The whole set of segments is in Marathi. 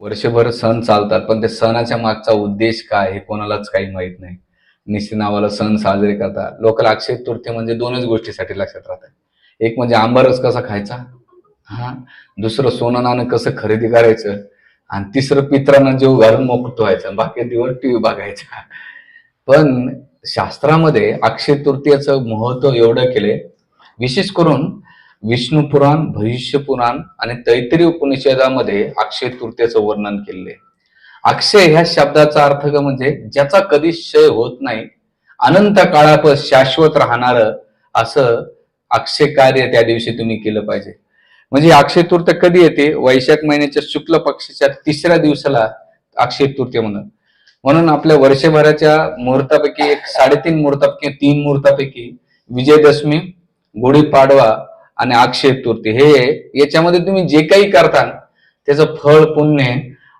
वर्षभर सण चालतात, पण त्या सणाच्या मागचा उद्देश काय हे कोणालाच काही माहित नाही. निश्चित नावाला सण साजरे करतात. लोकांना अक्षय तृतीया म्हणजे दोनच गोष्टीसाठी लक्षात राहतात. एक म्हणजे आंबारस कसा खायचा, हा. दुसरं सोनं नाणं कसं खरेदी करायचं, आणि तिसरं पित्रांना जीव घालून मोकळं व्हायचं, बाकी दिवस टीव्ही बघायचा. पण शास्त्रामध्ये अक्षय तृतीयाचं महत्व एवढं केले, विशेष करून विष्णू पुराण, भविष्य पुराण आणि तैत्तिरीय उपनिषदामध्ये अक्षय तृतीयाचं वर्णन केलेलं आहे. अक्षय ह्या शब्दाचा अर्थ म्हणजे ज्याचा कधी क्षय होत नाही, अनंत काळापासून शाश्वत राहणार, असं अक्षय कार्य त्या दिवशी तुम्ही केलं पाहिजे. म्हणजे अक्षय तृतीया कधी येते? वैशाख महिन्याच्या शुक्ल पक्षाच्या तिसऱ्या दिवसाला अक्षय तृतीया म्हणून आपल्या वर्षभराच्या मुहूर्तापैकी एक 3.5 मुहूर्तापैकी 3 मुहूर्तापैकी विजयदशमी, गुढीपाडवा आणि अक्षय तृतीया हे याच्यामध्ये तुम्ही जे काही करता त्याचं फळ पुण्य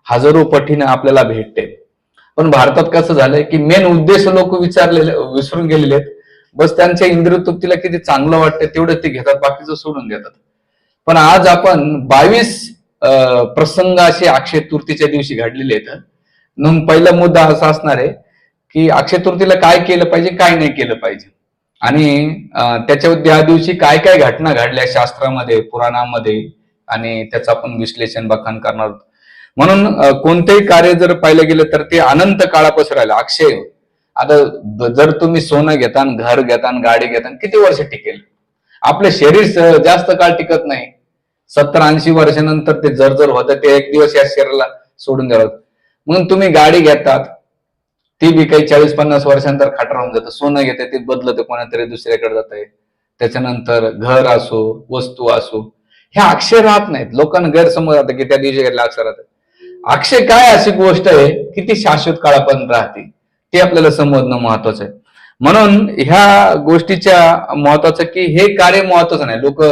हजारो पटीने आपल्याला भेटते. पण भारतात कसं झालंय की मेन उद्देश लोक विसरून गेलेले आहेत. बस त्यांच्या इंद्रिय तृप्तीला किती चांगलं वाटतं तेवढं ते घेतात, बाकीचं सोडून देतात. पण आज आपण 22 प्रसंग असे अक्षय तृतीयेच्या दिवशी घडलेले आहेत. मग पहिला मुद्दा असा असणार आहे की अक्षय तृतीयेला काय केलं पाहिजे, काय नाही केलं पाहिजे, आणि त्याच्या त्या दिवशी काय काय घटना घडल्या शास्त्रामध्ये, पुराणामध्ये, आणि त्याचं आपण विश्लेषण बखान करणार. म्हणून कोणतेही कार्य जर पाहिलं गेलं तर ते अनंत काळापासून राहिलं अक्षय. आता जर तुम्ही सोनं घेता, घर घेता, गाडी घेता, किती वर्ष टिकेल? आपले शरीर जास्त काळ टिकत नाही. 70-80 वर्षानंतर ते जर होतं, ते एक दिवस या शरीराला सोडून द्यावं. म्हणून तुम्ही गाडी घेतात, ती बी काही 40-50 वर्षानंतर खटरावून जातं. सोनं घेते ते बदलतं, कोणातरी दुसऱ्याकडे जात आहे. त्याच्यानंतर घर असो, वस्तू असो, ह्या अक्षय राहत नाहीत. लोकांना गैरसमज राहतं की त्या दिवशी घेतला अक्षय राहतं. अक्षय काय अशी गोष्ट आहे की ती शाश्वत काळापर्यंत राहते, ते आपल्याला समजणं महत्वाचं आहे. म्हणून ह्या गोष्टीच्या महत्वाचं की हे कार्य महत्वाचं नाही. लोक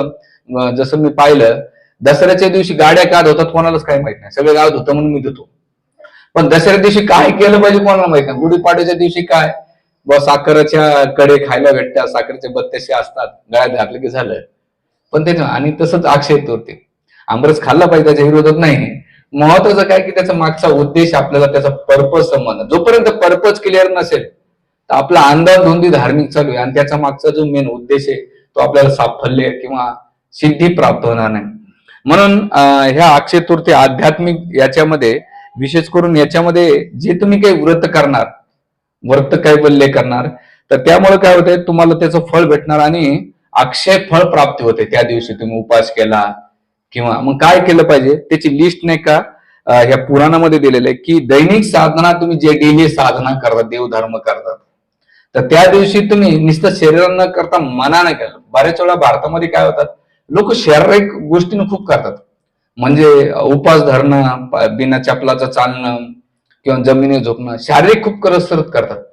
जसं मी पाहिलं, दसऱ्याच्या दिवशी गाड्या का धुतात कोणालाच काही माहित नाही. सगळे गाव धुतं म्हणून मी धुतो. पण दसऱ्या दिवशी काय केलं पाहिजे कोणाला माहित नाही. गुढीपाडव्याच्या दिवशी काय, साखरेच्या कडे खायला भेटतात, साखरेचे बत्तेसे असतात, गळ्यात घातलं की झालं. पण ते आणि तसंच अक्षय तृतीया, आंबरस खाल्ला पाहिजे, त्याच्या विरोधात नाही. महत्वाचं काय की त्याचा मागचा उद्देश, आपल्याला त्याचा पर्पज समजणं. जोपर्यंत पर्पज क्लिअर नसेल तर आपला अंधाधुंदी धार्मिक चालू आहे, आणि त्याचा मागचा जो मेन उद्देश आहे तो आपल्याला साफल्य किंवा सिद्धी प्राप्त होणार नाही. म्हणून ह्या अक्षय तृतीया आध्यात्मिक याच्यामध्ये, विशेष करून याच्यामध्ये जे तुम्ही काही व्रत कैवल्य करणार, तर त्यामुळे काय होतंय, तुम्हाला त्याचं फळ भेटणार आणि अक्षय फळ प्राप्ती होते. त्या दिवशी तुम्ही उपास केला किंवा मग काय केलं पाहिजे त्याची लिस्ट नाही का ह्या पुराणामध्ये दिलेलं आहे की दैनिक साधना, तुम्ही जे डेली साधना करतात, देवधर्म करतात, तर त्या दिवशी तुम्ही नुसतं शरीरानं न करता मनाने केलं. बऱ्याच वेळा भारतामध्ये काय होतात, लोक शारीरिक गोष्टीनं खूप करतात, म्हणजे उपास धरणं, बिना चपलाचं चालणं किंवा जमिनीवर झोपणं, शारीरिक खूप कसरत करतात.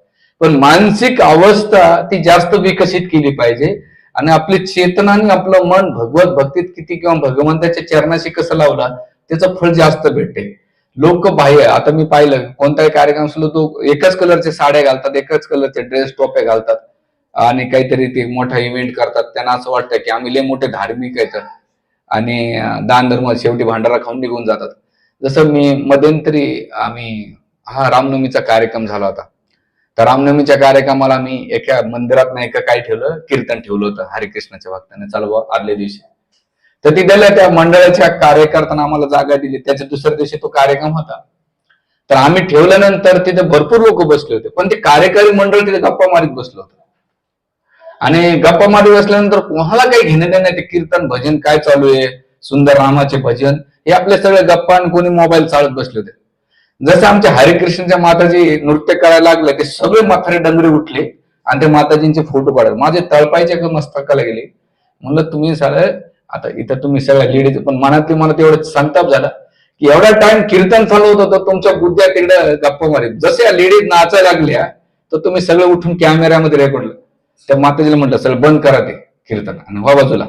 पण मानसिक अवस्था ती जास्त विकसित केली पाहिजे, आणि आपली चेतना आणि आपलं मन भगवत भक्तीत किती किंवा भगवंताच्या चरणाशी कसं लावला त्याचं फळ जास्त भेटते. लोक बाह्य, आता मी पाहिलं कोणताही कार्यक्रम असलो तो एकच कलरचे साड्या घालतात, एकच कलरचे ड्रेस, टोप्या घालतात, आणि काहीतरी ते मोठा इव्हेंट करतात. त्यांना असं वाटतं की आम्ही लय मोठे धार्मिक आहेत, आणि दान धर्म, शेवटी भांडारा खाऊन निघून जातात. जसं मी मध्यंतरी रामनवमीचा कार्यक्रम झाला होता. तर रामनवमीच्या कार्यक्रमाला मी एका मंदिरात नाही का काय ठेवलं, कीर्तन ठेवलं होतं हरिकृष्णाच्या भक्ताने, चालू आदल्या दिवशी. तर तिथल्या त्या मंडळाच्या कार्यकर्त्यांना आम्हाला जागा दिली. त्याच्या दुसऱ्या दिवशी तो कार्यक्रम होता. तर आम्ही ठेवल्यानंतर तिथे भरपूर लोक बसले होते, पण ते कार्यकारी मंडळ तिथे गप्पा मारीत बसलं होतं. आणि गप्पा मारीत बसल्यानंतर कोणाला काही घेणं देणं नाही. ते कीर्तन भजन काय चालू आहे, सुंदर रामाचे भजन, हे आपले सगळे गप्पा, आणि कोणी मोबाईल चालत बसले होते. जसं आमच्या हरिकृष्णच्या माताजी नृत्य करायला लागले, ते सगळे म्हातारे डंगरे उठले आणि ते माताजींचे फोटो काढले. माझे तळपायचे मस्तकाला गेले. म्हणलं तुम्ही सगळं, आता इथं तुम्ही सगळ्या लेडीज, पण मनातली मला तेवढं संताप झाला की एवढा टाइम कीर्तन चालू होत होतं, तुमच्या बुद्ध्या तिकडे गप्पा मारीत. जसे लेडीज नाचायला लागल्या तर तुम्ही सगळं उठून कॅमेऱ्यामध्ये रेकॉर्डलं. त्या माताजीला म्हटलं सगळं बंद करा ते कीर्तन आणि व्हा बाजूला.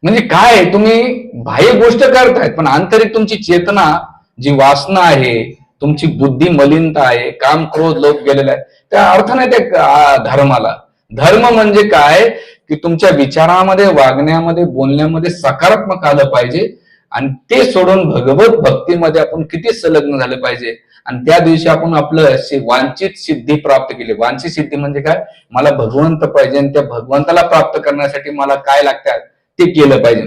म्हणजे काय, तुम्ही बाह्य गोष्ट करतायत, पण आंतरिक तुमची चेतना, जी वासना आहे, तुमची बुद्धी मलिनता आहे, काम क्रोध लोक गेलेला आहे, त्या अर्थ नाही त्या धर्माला. धर्म म्हणजे काय की तुमच्या विचारामध्ये, वागण्यामध्ये, बोलण्यामध्ये सकारात्मक आलं पाहिजे, आणि ते सोडून भगवत भक्तीमध्ये आपण किती संलग्न झालं पाहिजे. आणि त्या दिवशी आपण आपलं वांछित सिद्धी प्राप्त केली. वांछित सिद्धी म्हणजे काय, मला भगवंत पाहिजे आणि त्या भगवंताला प्राप्त करण्यासाठी मला काय लागतात ते केलं पाहिजे.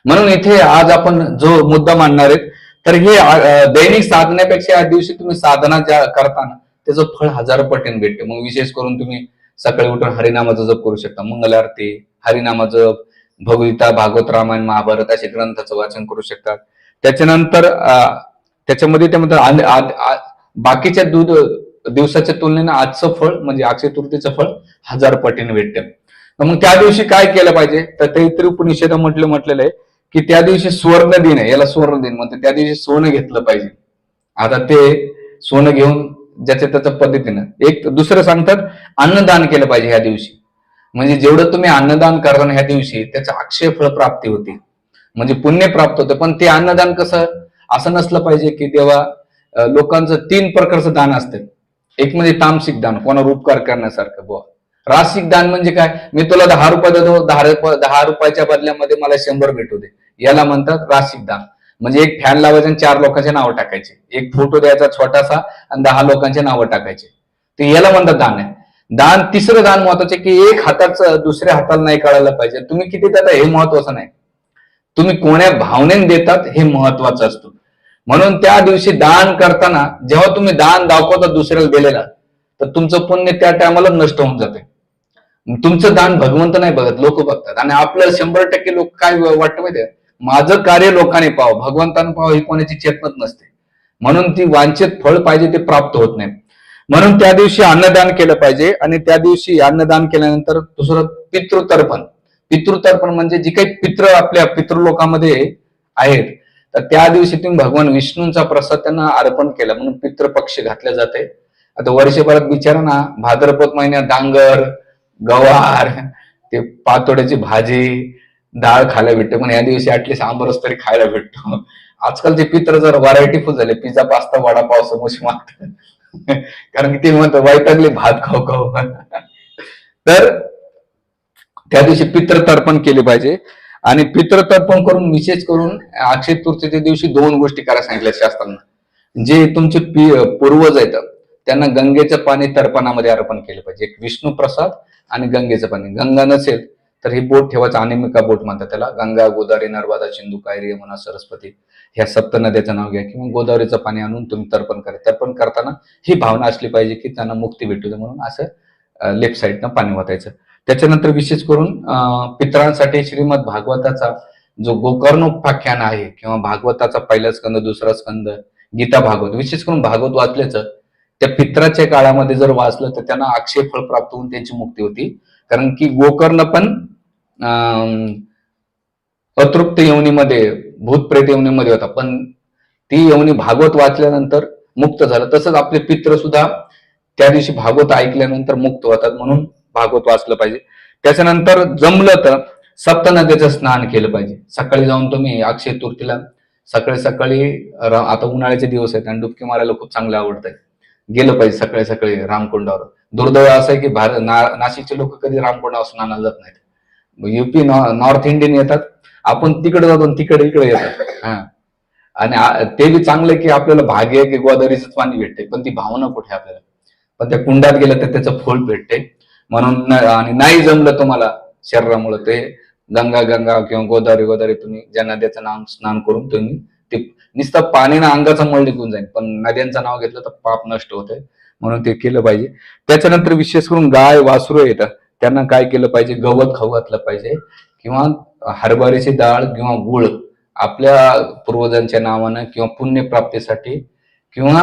म्हणून इथे आज आपण जो मुद्दा मांडणार आहेत, तर हे दैनिक साधण्यापेक्षा या दिवशी तुम्ही साधना ज्या करताना त्याचं फळ 1000 पटीने भेटते. मग विशेष करून तुम्ही सकाळी उठून हरिनामाचा जप करू शकता, मंगल आरती, हरिनामा जप, भगवद्गीता, भागवत, रामायण, महाभारत असे ग्रंथाचं वाचन करू शकतात. त्याच्यानंतर त्याच्यामध्ये ते म्हणतात बाकीच्या दिवसाच्या तुलनेनं आजचं फळ म्हणजे अक्षय तृतीयेचं फळ 1000 पटीने भेटते. मग त्या दिवशी काय केलं पाहिजे, तर तैत्तिरीय उपनिषद म्हटलेलं आहे की त्या दिवशी सुवर्ण दिन आहे, याला सुवर्ण दिन म्हणते. त्या दिवशी सोनं घेतलं पाहिजे. आता ते सोनं घेऊन ज्याच्या त्याच्या पद्धतीनं, एक दुसरं सांगतात अन्नदान केलं पाहिजे ह्या दिवशी. म्हणजे जेवढं तुम्ही अन्नदान करता ह्या दिवशी त्याचं अक्षय फळ प्राप्ती होते, म्हणजे पुण्य प्राप्त होतं. पण ते अन्नदान कसं असं नसलं पाहिजे की तेव्हा लोकांचं 3 प्रकारचं दान असतं. एक म्हणजे तामसिक दान, कोणावर उपकार करण्यासारखं बुवा. रासिक दान म्हणजे काय, मी तुला 10 रुपये देतो, 10 रुपयाच्या बदल्यामध्ये मला 100 भेटू दे, याला म्हणतात रासिक दान. म्हणजे एक फॅन लावायचे आणि 4 लोकांचे नावं टाकायचे, एक फोटो द्यायचा छोटासा आणि 10 लोकांचे नावं टाकायचे, ते याला म्हणतात दान आहे. दान, तिसरं दान महत्वाचे की एक हाताचं दुसऱ्या हाताला नाही कळायला पाहिजे. तुम्ही किती देता हे महत्वाचं नाही, तुम्ही कोण्या भावनेने देतात हे महत्वाचं असतं. म्हणून त्या दिवशी दान करताना जेव्हा तुम्ही दान दाखवता दुसऱ्याला दिलेला, तर तुमचं पुण्य त्या टायमाला नष्ट होऊन जाते. तुमचं दान भगवंत नाही बघत, लोक बघतात. आणि आपल्याला 100% लोक काय वाटतं माहितीये, माझं कार्य लोकांनी पाहावं, भगवंतानं पाहावं ही कोणाची चेतनच नसते. म्हणून ती वांछित फळ पाहिजे ते प्राप्त होत नाही. म्हणून त्या दिवशी अन्नदान केलं पाहिजे. आणि त्या दिवशी अन्नदान केल्यानंतर दुसरं पितृतर्पण. पितृतर्पण म्हणजे जी काही पितृ आपल्या पितृलोकामध्ये आहेत, तर त्या दिवशी तुम्ही भगवान विष्णूंचा प्रसाद त्यांना अर्पण केला म्हणून पितृपक्ष घातले जाते. आता वर्षभरात बिचारांना भाद्रपद महिन्यात डांगर, गवार, ते पातोड्याची भाजी, डाळ खायला भेटते, पण या दिवशी ऍटलीस्ट आंबरस तरी खायला भेटतो. आजकालचे पित्र जर व्हरायटीफुल झाले, पिझ्झा, पास्ता, वडापाव, समोसे मागतात, कारण की ते म्हणतात वैतागले भात खाऊ खाऊ. तर त्या दिवशी पितृतर्पण केले पाहिजे. आणि पितृतर्पण करून विशेष करून अक्षय तृतीयेच्या दिवशी 2 गोष्टी करायला सांगितल्या शास्त्रांना. जे तुमचे पूर्वज आहेत त्यांना गंगेचं पाणी तर्पणामध्ये अर्पण केलं पाहिजे. एक विष्णू प्रसाद आणि गंगेचं पाणी. गंगा नसेल तर ही बोट ठेवायचं, अनामिका बोट म्हणतात त्याला. गंगा, गोदावरी, नर्मदा, सिंधू, कावेरी, यमुना, सरस्वती ह्या 7 नद्याचं नाव घ्या, किंवा गोदावरीचं पाणी आणून तुम्ही तर्पण करा. तर्पण करताना ही भावना असली पाहिजे की त्यांना मुक्ती भेटू दे, म्हणून असं लेफ्ट साईडनं पाणी वाचायचं. त्याच्यानंतर विशेष करून पितरांसाठी श्रीमद भागवताचा जो गोकर्णोपाख्यान आहे, किंवा भागवताचा पहिला स्कंद, दुसरा स्कंद, गीता, भागवत, विशेष करून भागवत वाचल्याचं त्या पित्राच्या काळामध्ये जर वाचलं तर त्यांना अक्षय फळ प्राप्त होऊन त्यांची मुक्ती होती. कारण की गोकर्ण पण अतृप्त योनीमध्ये, भूतप्रेत योनीमध्ये होता, पण ती योनी भागवत वाचल्यानंतर मुक्त झालं. तसंच आपले पित्र सुद्धा त्या दिवशी भागवत ऐकल्यानंतर मुक्त होतात, म्हणून भागवत वाचलं पाहिजे. त्याच्यानंतर जमलं तर सप्तनद्याचं स्नान केलं पाहिजे. सकाळी जाऊन तुम्ही अक्षय तृतीयेला सकाळी सकाळी, आता उन्हाळ्याचे दिवस आहेत आणि डुबकी मारायला खूप चांगलं आवडतंय, गेलं पाहिजे सकाळी सकाळी रामकुंडावर. दुर्दैव असं आहे की नाशिकचे लोक कधी रामकुंडावर स्नानाला जात नाहीत. युपी नॉर्थ इंडियन येतात, आपण तिकडे जातो तिकडे इकडे येतात. हा, आणि ते बी चांगलं की आपल्याला भाग्य आहे की गोदावरीच पाणी भेटते, पण ती भावना कुठे आपल्याला. पण त्या कुंडात गेलं तर त्याचं फळ भेटते. म्हणून आणि नाही जमलं तुम्हाला शरीरामुळे, ते गंगा किंवा गोदावरी तुम्ही ज्या नद्याचं नाव स्नान करून तुम्ही ते नुसतं पाणीनं अंगाचा मळ निघून जाईल, पण नद्यांचं नाव घेतलं तर पाप नष्ट होतंय, म्हणून ते केलं पाहिजे. त्याच्यानंतर विशेष करून गाय वासरू येतात, त्यांना काय केलं पाहिजे, गवत खाऊ घातलं पाहिजे, किंवा हरभऱ्याची डाळ किंवा गुळ आपल्या पूर्वजांच्या नावानं किंवा पुण्यप्राप्तीसाठी किंवा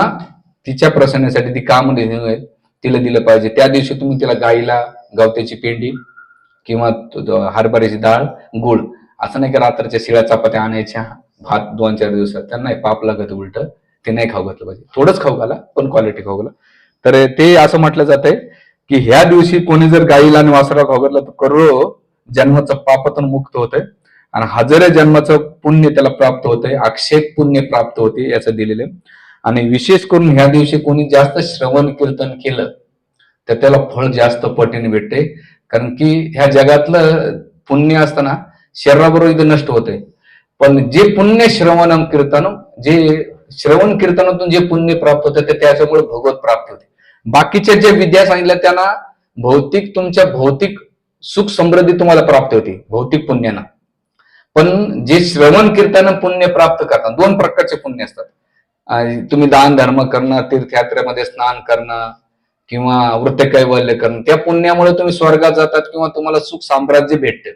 तिच्या प्रसन्नासाठी, ती काम होईल तिला दिलं पाहिजे. त्या दिवशी तुम्ही तिला गाईला गवत्याची पेंडी किंवा हरभऱ्याची डाळ, गुळ, असं नाही की रात्रीच्या शिळ्या चपात्या आणायच्या भात 2-4 दिवसात, त्यांना पाप लागत, उलट ते नाही खाऊ घातलं पाहिजे. थोडंच खाऊ घाला पण क्वालिटी खाऊ घाला. तर ते असं म्हटलं जातंय की ह्या दिवशी कोणी जर गाईला आणि वासराला खाऊ घातलं तर करोडो जन्माचं पापातून मुक्त होतंय आणि हजारो जन्माचं पुण्य त्याला प्राप्त होतंय, अक्षय पुण्य प्राप्त होते याचं दिलेलं. आणि विशेष करून ह्या दिवशी कोणी जास्त श्रवण कीर्तन केलं तर त्याला फळ जास्त पटीने भेटते. कारण की ह्या जगातलं पुण्य असताना शरीराबरोबर इथे नष्ट होते, पण जे पुण्य श्रवणम कीर्तनम, जे श्रवण कीर्तनातून जे पुण्य प्राप्त होतं ते त्याच्यामुळे भगवत प्राप्त होते. बाकीच्या जे विद्या सांगितल्या त्यांना तुमच्या भौतिक सुख समृद्धी तुम्हाला प्राप्त होते भौतिक पुण्याना. पण जे श्रवण कीर्तन पुण्य प्राप्त करतात, दोन प्रकारचे पुण्य असतात. तुम्ही दान धर्म करणं, तीर्थयात्रेमध्ये स्नान करणं किंवा वृत्तकैवल्य करणं, त्या पुण्यामुळे तुम्ही स्वर्गात जातात किंवा तुम्हाला सुख साम्राज्य भेटते.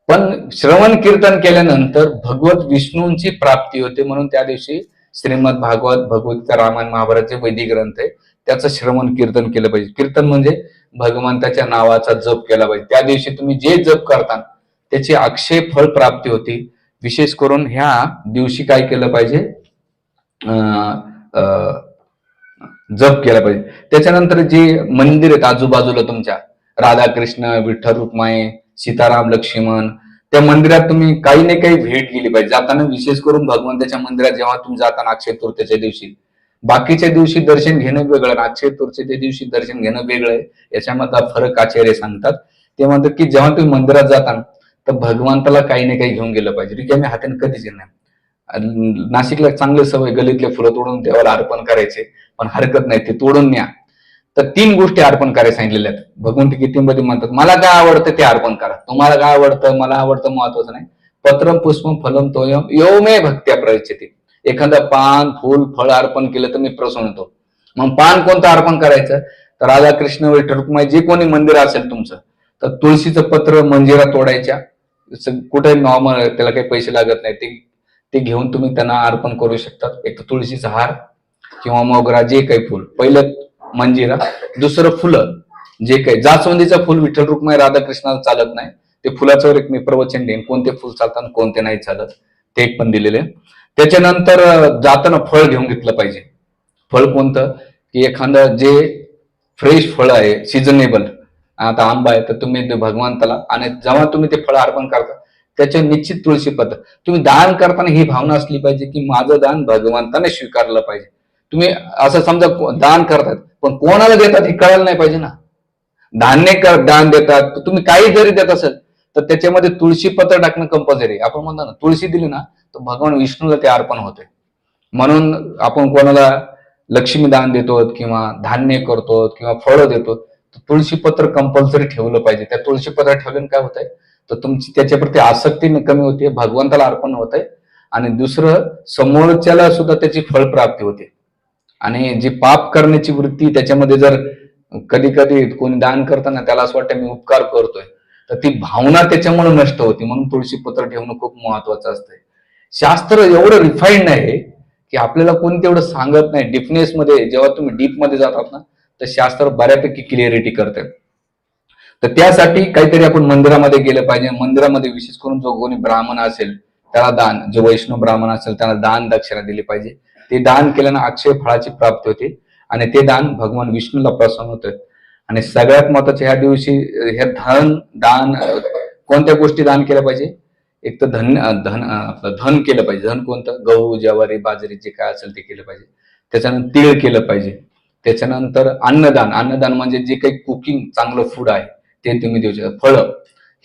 पण श्रवण कीर्तन केल्यानंतर भगवत विष्णूंची प्राप्ती होते. म्हणून त्या दिवशी श्रीमद भागवत, भगवद्गीता, रामायण, महाभारत जे वैदिक ग्रंथ आहे त्याचं श्रवण कीर्तन केलं पाहिजे. कीर्तन म्हणजे भगवंताच्या नावाचा जप केला पाहिजे. त्या दिवशी तुम्ही जे जप करता त्याची अक्षय फळ प्राप्ती होती. विशेष करून ह्या दिवशी काय केलं पाहिजे, जप केला पाहिजे. त्याच्यानंतर जे मंदिर आहेत आजूबाजूला तुमच्या, राधाकृष्ण, विठ्ठल रुक्माई, सीताराम, लक्ष्मण, त्या मंदिरात तुम्ही काही ना काही भेट गेली पाहिजे. जाताना विशेष करून भगवंताच्या मंदिरात जेव्हा तुम्ही जाताना अक्षय तृतीयेच्या दिवशी, बाकीच्या दिवशी दर्शन घेणं वेगळं, अक्षय तृतीयेच्या दिवशी दर्शन घेणं वेगळं आहे. याच्यामधला फरक आचार्य सांगतात. ते म्हणतात की जेव्हा तुम्ही मंदिरात जाता तर भगवंताला काही ना काही घेऊन गेलं पाहिजे. रिकाम्या हाताने कधीच येणार. नाशिकला चांगले सवय गलीतले फुलं तोडून देवाला अर्पण करायचे, पण हरकत नाही, ते तोडून न्या. तर 3 गोष्टी अर्पण करायला सांगितलेल्या आहेत. भगवंत गीतेमध्ये म्हणतात मला काय आवडतं ते अर्पण करा. तुम्हाला काय आवडतं, मला आवडतं महत्वाचं नाही. पत्रम पुष्पम फलम तोयम यो मे भक्त्या प्रयच्छति. एखादं पान, फुल, फळ अर्पण केलं तर मी प्रसन्न होतो. मग पान कोणतं अर्पण करायचं, तर राधाकृष्ण, विठ्ठल रुक्माई जे कोणी मंदिर असेल तुमचं, तर तुळशीचं पत्र, मंजिरा तोडायच्या. कुठे नॉर्मल, त्याला काही पैसे लागत नाही, ते घेऊन तुम्ही त्यांना अर्पण करू शकतात. एक तर तुळशीचा हार किंवा मोगरा, जे काही फुल, पहिलं मंजिरा, दुसरं फुलं, जे काही जास्वंदीचं फुल विठ्ठल रुक्माई राधाकृष्णाला चालत नाही. ते फुलाच्यावर एक मी प्रवचन देईन, कोणते फुल चालतात कोणते नाही चालत, ते एक पण दिलेले. त्याच्यानंतर जाताना फळ घेऊन घेतलं पाहिजे. फळ कोणतं, की एखादं जे फ्रेश फळ आहे, सिजनेबल. आता आंबा आहे तर तुम्ही भगवंताला, आणि जेव्हा तुम्ही ते फळ अर्पण करता त्याच्या निश्चित तुळशी पत्र. तुम्ही दान करताना ही भावना असली पाहिजे की माझं दान भगवंताने स्वीकारलं पाहिजे. तुम्ही असं समजा दान करतात पण कोणाला देतात हे कळायला नाही पाहिजे ना. धान्य दान देतात, तुम्ही काही जरी देत असेल तर त्याच्यामध्ये तुळशी पत्र टाकणं कंपल्सरी. आपण म्हणतो ना, तुळशी दिली ना तर भगवान विष्णूला ते अर्पण होते. म्हणून आपण कोणाला लक्ष्मी दान देतो किंवा धान्य करतो किंवा फळं देतो, तुळशी पत्र कंपल्सरी ठेवलं पाहिजे. त्या तुळशी पत्र ठेवल्याने काय होतंय, तर तुमची त्याच्याप्रती आसक्ती कमी होते, भगवंताला अर्पण होत आहे, आणि दुसरं समोरच्याला सुद्धा त्याची फळप्राप्ती होते. आणि जी पाप करण्याची वृत्ती त्याच्यामध्ये जर कधी कधी कोणी दान करताना त्याला असं वाटतं मी उपकार करतोय, तर ती भावना त्याच्यामुळे नष्ट होती. म्हणून तुळशी पत्र ठेवणं खूप महत्वाचं असतंय. शास्त्र एवढं रिफाईंड आहे की आपल्याला कोणी तेवढं सांगत नाही. डिफनेस मध्ये जेव्हा तुम्ही डीप मध्ये जातात ना, तर शास्त्र बऱ्यापैकी क्लिअरिटी करते. तर त्यासाठी काहीतरी आपण मंदिरामध्ये गेलं पाहिजे. मंदिरामध्ये विशेष करून जो कोणी ब्राह्मण असेल त्याला दान, जो वैष्णव ब्राह्मण असेल त्यांना दान दक्षिणा दिली पाहिजे. ते दान केल्यानं अक्षय फळाची प्राप्ती होते आणि ते दान भगवान विष्णूला प्रसन्न होतं. आणि सगळ्यात महत्वाचे ह्या दिवशी हे दान कोणत्या गोष्टी दान केल्या पाहिजे, एक तर धन केलं पाहिजे. धन कोणतं, गहू, ज्वारी, बाजरी जे काय असेल ते केलं पाहिजे. त्याच्यानंतर तीळ केलं पाहिजे. त्याच्यानंतर अन्नदान म्हणजे जे काही कुकिंग चांगलं फूड आहे ते तुम्ही देऊ शकता. फळं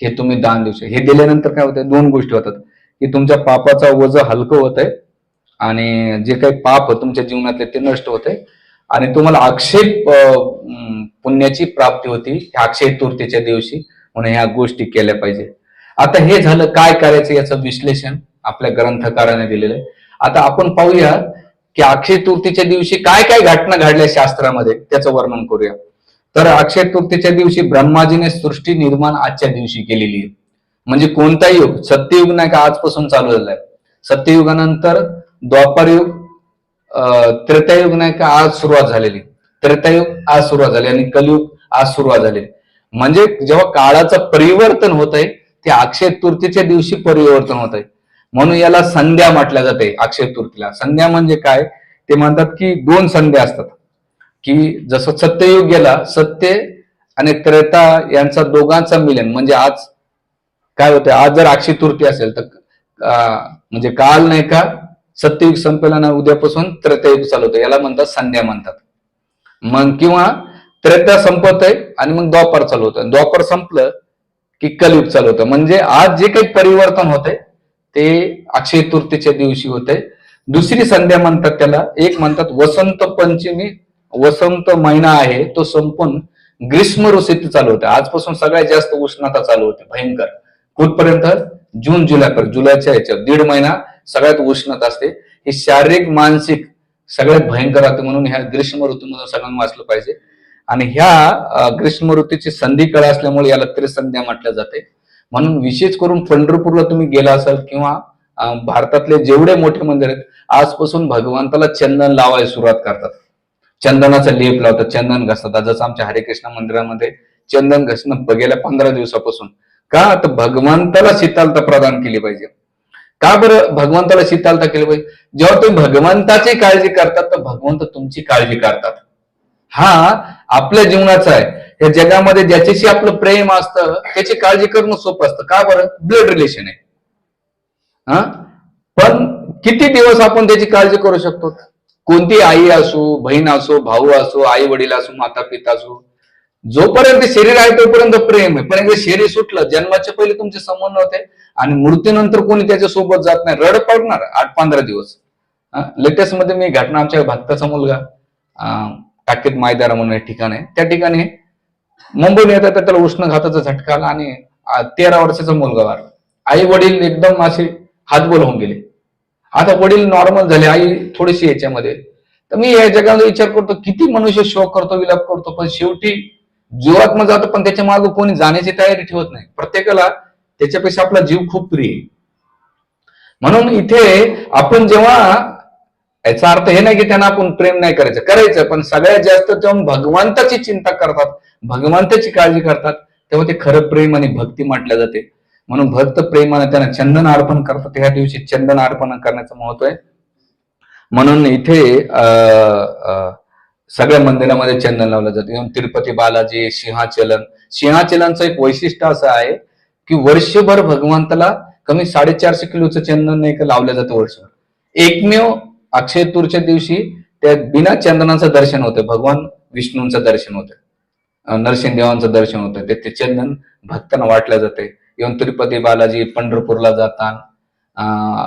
हे तुम्ही दान देऊ शकता. हे दिल्यानंतर काय होतं, 2 गोष्टी होतात की तुमच्या पापाचं ओझं हलकं होत आहे आणि जे काही पाप तुमच्या जीवनातले ते नष्ट होत आहे आणि तुम्हाला अक्षय पुण्याची प्राप्ती होती अक्षय तृतीयेच्या दिवशी. म्हणून ह्या गोष्टी केल्या पाहिजे. आता हे झालं काय करायचं याचं विश्लेषण आपल्या ग्रंथकाराने दिलेलं आहे. आता आपण पाहूया की अक्षय तृतीयेच्या दिवशी काय काय घटना घडल्या शास्त्रामध्ये, त्याचं वर्णन करूया. तर अक्षय तृतीयेच्या दिवशी ब्रह्माजीने सृष्टी निर्माण आजच्या दिवशी केलेली आहे. म्हणजे कोणता युग, सत्ययुग नाही का आजपासून चालू झालाय. सत्ययुगानंतर द्वापारयुग, त्रेतायुग नाही का आज सुरुवात झालेली. त्रेतायुग आज सुरुवात झाली आणि कलियुग आज सुरुवात झालेली. म्हणजे जेव्हा काळाचं परिवर्तन होत आहे ते अक्षय तृतीयेच्या दिवशी परिवर्तन होत आहे. म्हणून याला संध्या म्हटल्या जाते. अक्षय तृतीयेला संध्या म्हणजे काय, ते म्हणतात की 2 संध्या असतात. की जसं सत्ययुग गेला, सत्य आणि त्रेता यांचा दोघांचा मिलन. म्हणजे आज काय होतं, आज जर अक्षय तृतीया असेल तर म्हणजे काल नाही का सत्ययुग संपेला ना, उद्यापासून त्रेतायुग चालू होतं, याला म्हणतात संध्या म्हणतात. मग किंवा त्रेता संपत आहे आणि मग द्वापार चालू होतं. द्वापार संपलं की कलियुग चालू होतं. म्हणजे आज जे काही परिवर्तन होत आहे ते अक्षय तृतीयेच्या दिवशी होते. दुसरी संध्या म्हणतात त्याला, एक म्हणतात वसंत पंचमी, वसंत महिना आहे तो संपून ग्रीष्म ऋतू चालू होते. आजपासून सगळ्यात जास्त उष्णता चालू होते, भयंकर. कुठपर्यंत? जून जुलैपर्यंत. जुलैच्या ह्याच्यात 1.5 महिना सगळ्यात उष्णता असते. हे शारीरिक मानसिक सगळ्यात भयंकर राहते, म्हणून ह्या ग्रीष्म ऋतूमध्ये सगळ्यांना वाचलं पाहिजे. आणि ह्या ग्रीष्म ऋतूची संधी काळ असल्यामुळे याला त्रिसंध्या म्हटलं जाते. म्हणून विशेष करून पंढरपूरला तुम्ही गेला असाल किंवा भारतातले जेवढे मोठे मंदिर आहेत, आजपासून भगवंताला चंदन लावायला सुरुवात करतात. चंदनाचा लेप लावतात, चंदन घासतात. जसं आमच्या हरे कृष्ण मंदिरामध्ये चंदन घासणं गेल्या 15 दिवसापासून. का? तर भगवंताला शीतलता प्रदान केली पाहिजे. का बरं भगवंताला शीतलता केली पाहिजे? जेव्हा तुम्ही भगवंताची काळजी करतात तर भगवंत तुमची काळजी करतात. हा आपल्या जीवनाचा आहे. या जगामध्ये ज्याच्याशी आपलं प्रेम असतं त्याची काळजी करणं सोपं असतं. का बरं? ब्लड रिलेशन आहे. हा, पण किती दिवस आपण त्याची काळजी करू शकतो? कोणती आई असो, बहीण असो, भाऊ असो, आई वडील असो, माता पिता असो, जोपर्यंत शरीर आहे तोपर्यंत प्रेम आहे. पण एकदा शरीर सुटलं, जन्माच्या पहिले तुमचे संबंध होते आणि मृत्यूनंतर कोणी त्याच्या सोबत जात नाही, रड पडणार 8-15 दिवस. लेटेस्ट मध्ये मी घटना, आमच्या भक्ताचा मुलगा टाकीत मायदारा म्हणून ठिकाण आहे, त्या ठिकाणी मुंबईला येतात तर त्याला उष्णघाताचा झटका आला आणि 13 वर्षाचा मुलगा वारला. आई वडील एकदम असे हातबोल होऊन गेले. आता वडील नॉर्मल झाले, आई थोडीशी याच्यामध्ये. तर मी या जगामध्ये विचार करतो, किती मनुष्य शोक करतो, विलाप करतो, पण शेवटी जीवात्मा जातो, पण त्याच्या मागे कोणी जाण्याची तयारी ठेवत नाही. प्रत्येकाला त्याच्यापेक्षा आपला जीव खूप प्रिय आहे. म्हणून इथे आपण जेव्हा, याचा अर्थ हे नाही की त्यांना आपण प्रेम नाही करायचं, पण सगळ्यात जास्त जेव्हा भगवंताची चिंता करतात, भगवंताची काळजी करतात, तेव्हा ते खरं प्रेम आणि भक्ती म्हटल्या जाते. म्हणून भक्त प्रेमाने त्यांना चंदन अर्पण करतात. ह्या दिवशी चंदन अर्पण करण्याचं महत्व आहे. म्हणून इथे सगळ्या मंदिरामध्ये चंदन लावलं जातं. तिरुपती बालाजी, सिंहाचलनचं एक वैशिष्ट्य असं आहे की वर्षभर भगवंताला कमी 450 किलोचं चंदन नाही का लावलं जातं वर्षभर. एकमेव अक्षय तृतीयेच्या दिवशी त्या बिना चंदनाचं दर्शन होतं, भगवान विष्णूंचं दर्शन होतं, नरसिंहदेवांचं दर्शन होतं. ते चंदन भक्तांना वाटलं जाते. येऊन तिरुपती बालाजी, पंढरपूरला जातात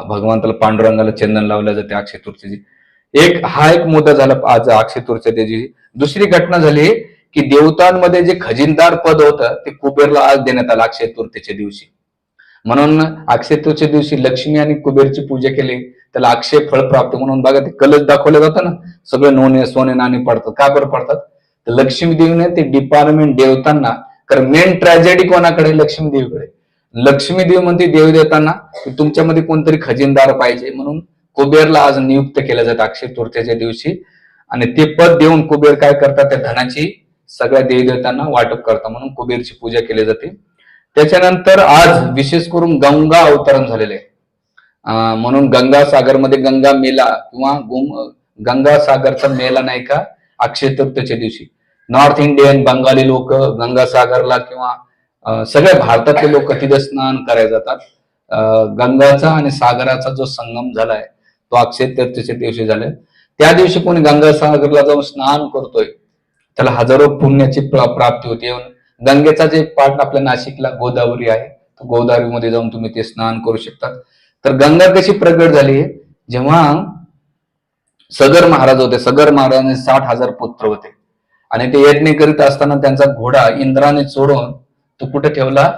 भगवंताला पांडुरंगाला चंदन लावलं जाते अक्षय तृतीयेची. हा एक मुद्दा झाला आज अक्षय तृतीयेची. दुसरी घटना झाली की देवतांमध्ये जे खजिनदार पद होतं ते कुबेरला आज देण्यात आलं अक्षय तृतीयेच्या दिवशी. म्हणून अक्षय तृतीयेच्या दिवशी लक्ष्मी आणि कुबेरची पूजा केली, त्याला अक्षय फळ प्राप्त. म्हणून बघा ते कलश दाखवलं जातं ना, सगळे नोने सोने नाणे पडतात. का बरं पडतात? तर लक्ष्मी देवीने ते डिपार्टमेंट देवतांना, कारण मेन ट्रॅजेडी कोणाकडे? लक्ष्मी देवीकडे. लक्ष्मी देवी म्हणते देव देवतांना की तुमच्यामध्ये कोणतरी खजिनदार पाहिजे, म्हणून कुबेरला आज नियुक्त केलं जातं अक्षय तृतीयेच्या दिवशी. आणि ते पद देऊन कुबेर काय करतात? त्या धनाची सगळ्या देवी देवतांना वाटप करतात, म्हणून कुबेरची पूजा केली जाते. त्याच्यानंतर आज विशेष करून गंगा अवतरण झालेले आहे. म्हणून गंगा सागरमध्ये गंगा मेला किंवा गंगा सागरचा मेला नाही का अक्षय तृतीयेच्या दिवशी. नॉर्थ इंडियन बंगाली लोक गंगा सागरला किंवा सगळ्या भारतातले लोक तिथे स्नान करायला जातात. गंगाचा आणि सागराचा जो संगम झालाय तो अक्षय तृतीयेच्या दिवशी झालाय. त्या दिवशी कोणी गंगा सागरला जाऊन स्नान करतोय त्याला हजारो पुण्याची प्राप्ती होते. गंगेचा जे पाठ आपल्या नाशिकला गोदावरी आहे, गोदावरीमध्ये जाऊन तुम्ही ते स्नान करू शकतात. तर गंगा कशी प्रगट झाली? जेव्हा सगर महाराज होते, सगर महाराजांनी 60,000 पुत्र होते आणि ते यज्ञ करीत असताना त्यांचा घोडा इंद्राने चोरून तो कुठे ठेवला?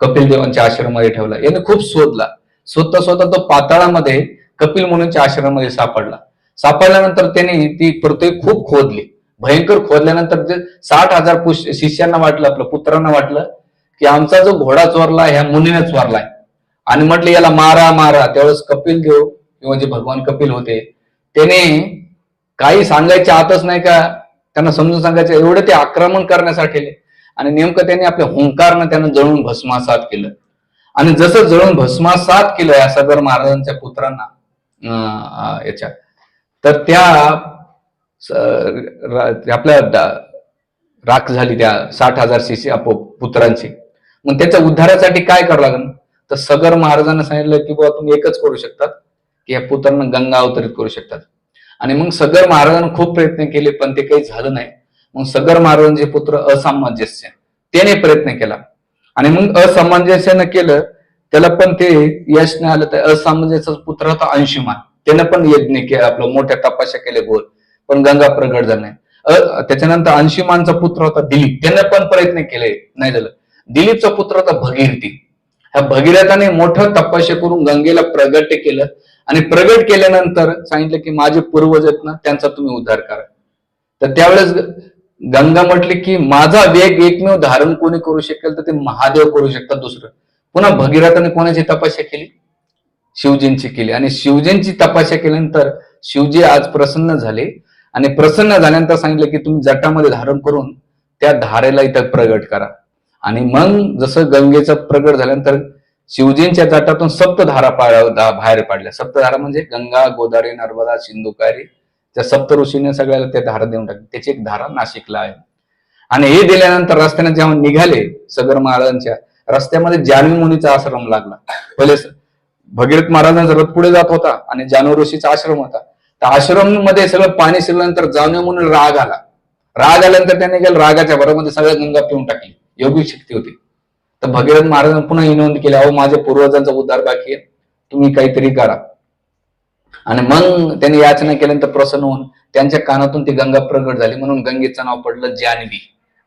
कपिल देवांच्या आश्रमामध्ये ठेवला. याने खूप शोधला, स्वतः तो पाताळामध्ये कपिल मुनींच्या आश्रमामध्ये सापडल्यानंतर त्यांनी ती पृथ्वी खूप खोदली, भयंकर खोदल्यानंतर 60,000 शिष्यांना वाटलं, आपल्या पुत्रांना वाटलं की आमचा जो घोडा चोरला ह्या मुनीने चोरलाय आणि म्हटलं याला मारा मारा. त्यावेळेस कपिल देव किंवा जे भगवान कपिल होते त्याने काही सांगायचे आतच नाही का त्यांना समजून सांगायचं, एवढं ते आक्रमण करण्यासाठी आणि नेमकं त्यांनी आपल्या हुंकारनं त्यांना जळून भस्मासात केलं. आणि जसं जळून भस्मासात केलं या सगर महाराजांच्या पुत्रांना याच्या, तर त्या आपल्या राख झाली त्या 60,000 शिष्य पुत्रांची. मग त्याच्या उद्धारासाठी काय करावं लागेल? तर सगर महाराजांना सांगितलं की बाबा तुम्ही एकच करू शकतात की या पुत्रांना गंगा अवतरित करू शकतात. आणि मग सगर महाराजांनी खूप प्रयत्न केले पण ते काही झालं नाही. मग सगर महाराजांचे पुत्र असामंजस्य त्याने प्रयत्न केला आणि मग असामंजस्यानं केलं त्याला पण ते यश नाही आलं. तर असामंजस्याचा पुत्र होता अंशुमान, त्यानं पण यज्ञ केला, आपलं मोठ्या तपस्या केले घोर, पण गंगा प्रगट झाली नाही. त्याच्यानंतर अंशुमानचा पुत्र होता दिलीप, त्यानं पण प्रयत्न केले, नाही झालं. दिलीपचा पुत्र होता भगीरथी. ह्या भगीरथाने मोठं तपस्या करून गंगेला प्रगट केलं, आणि प्रगट केल्यानंतर सांगितलं की माझे पूर्वज आहेत ना, त्यांचा तुम्ही उद्धार करा. तर त्यावेळेस गंगा म्हटली की माझा वेग एकमेव धारण कोणी करू शकेल तर ते महादेव करू शकतात दुसरं. पुन्हा भगीरथाने कोणाची तपस्या केली? शिवजींची केली. आणि शिवजींची तपस्या केल्यानंतर शिवजी आज प्रसन्न झाले, आणि प्रसन्न झाल्यानंतर सांगितलं की तुम्ही जटामध्ये धारण करून त्या धारेला इथं प्रगट करा. आणि मग जसं गंगेचं प्रगट झाल्यानंतर शिवजींच्या जटातून सप्तधारा बाहेर पाडल्या. सप्तधारा म्हणजे गंगा, गोदावरी, नर्मदा, सिंधुकारी, त्या सप्त ऋषीने सगळ्याला त्या धारा देऊन टाकली. त्याची एक धारा नाशिकला आहे. आणि हे दिल्यानंतर रस्त्याने जेव्हा निघाले सगर महाराजांच्या, रस्त्यामध्ये जानवी मुनीचा आश्रम लागला. पहिले भगीरथ महाराजांचा रथ पुढे जात होता आणि जानवी ऋषीचा आश्रम होता. तर आश्रम मध्ये सगळं पाणी शिरल्यानंतर जानवी मुनीला राग आला. राग आल्यानंतर त्याने गेलं रागाच्या भरामध्ये सगळ्या गंगा पिऊन टाकली. योगिक शक्ती होती. तर भगीरथ महाराजांनी पुन्हा विनवणी केली, अहो माझ्या पूर्वजांचा उद्धार बाकी आहे, तुम्ही काहीतरी करा. आणि मग त्यांनी याचना केल्यानंतर प्रसन्न होऊन त्यांच्या कानातून ती गंगा प्रगट झाली, म्हणून गंगेचं नाव पडलं जानवी.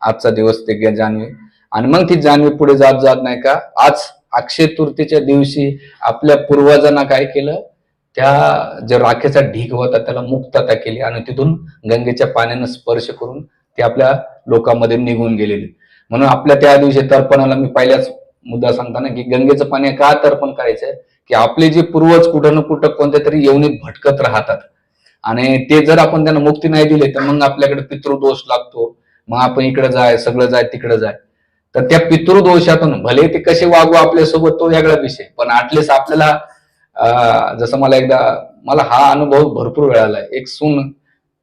आजचा दिवस ते जानवी. आणि मग ती जानवी पुढे जात जात नाही का, आज अक्षय तृतीयेच्या दिवशी आपल्या पूर्वजांना काय केलं, त्या जो राखेचा ढीग होता त्याला मुक्तता केली, आणि तिथून गंगेच्या पाण्यानं स्पर्श करून ते आपल्या लोकांमध्ये निघून गेलेले. म्हणून आपल्या त्या दिवशी तर्पणाला मी पहिल्याच मुद्दा सांगताना की गंगेचं पाणी का तर्पण करायचंय, की आपले जे पूर्वज कुठं ना कुठं कोणत्या तरी येवणीत भटकत राहतात, आणि ते जर आपण त्यांना मुक्ती नाही दिली तर मग आपल्याकडे पितृदोष लागतो. मग आपण इकडे जाय, सगळं जाय, तिकडे जाय. तर त्या पितृदोषातून भले ते कसे वागू आपल्यासोबत तो वेगळा विषय, पण ऍटलिस्ट आपल्याला जसं मला हा अनुभव भरपूर वेळा आलाय. एक सून,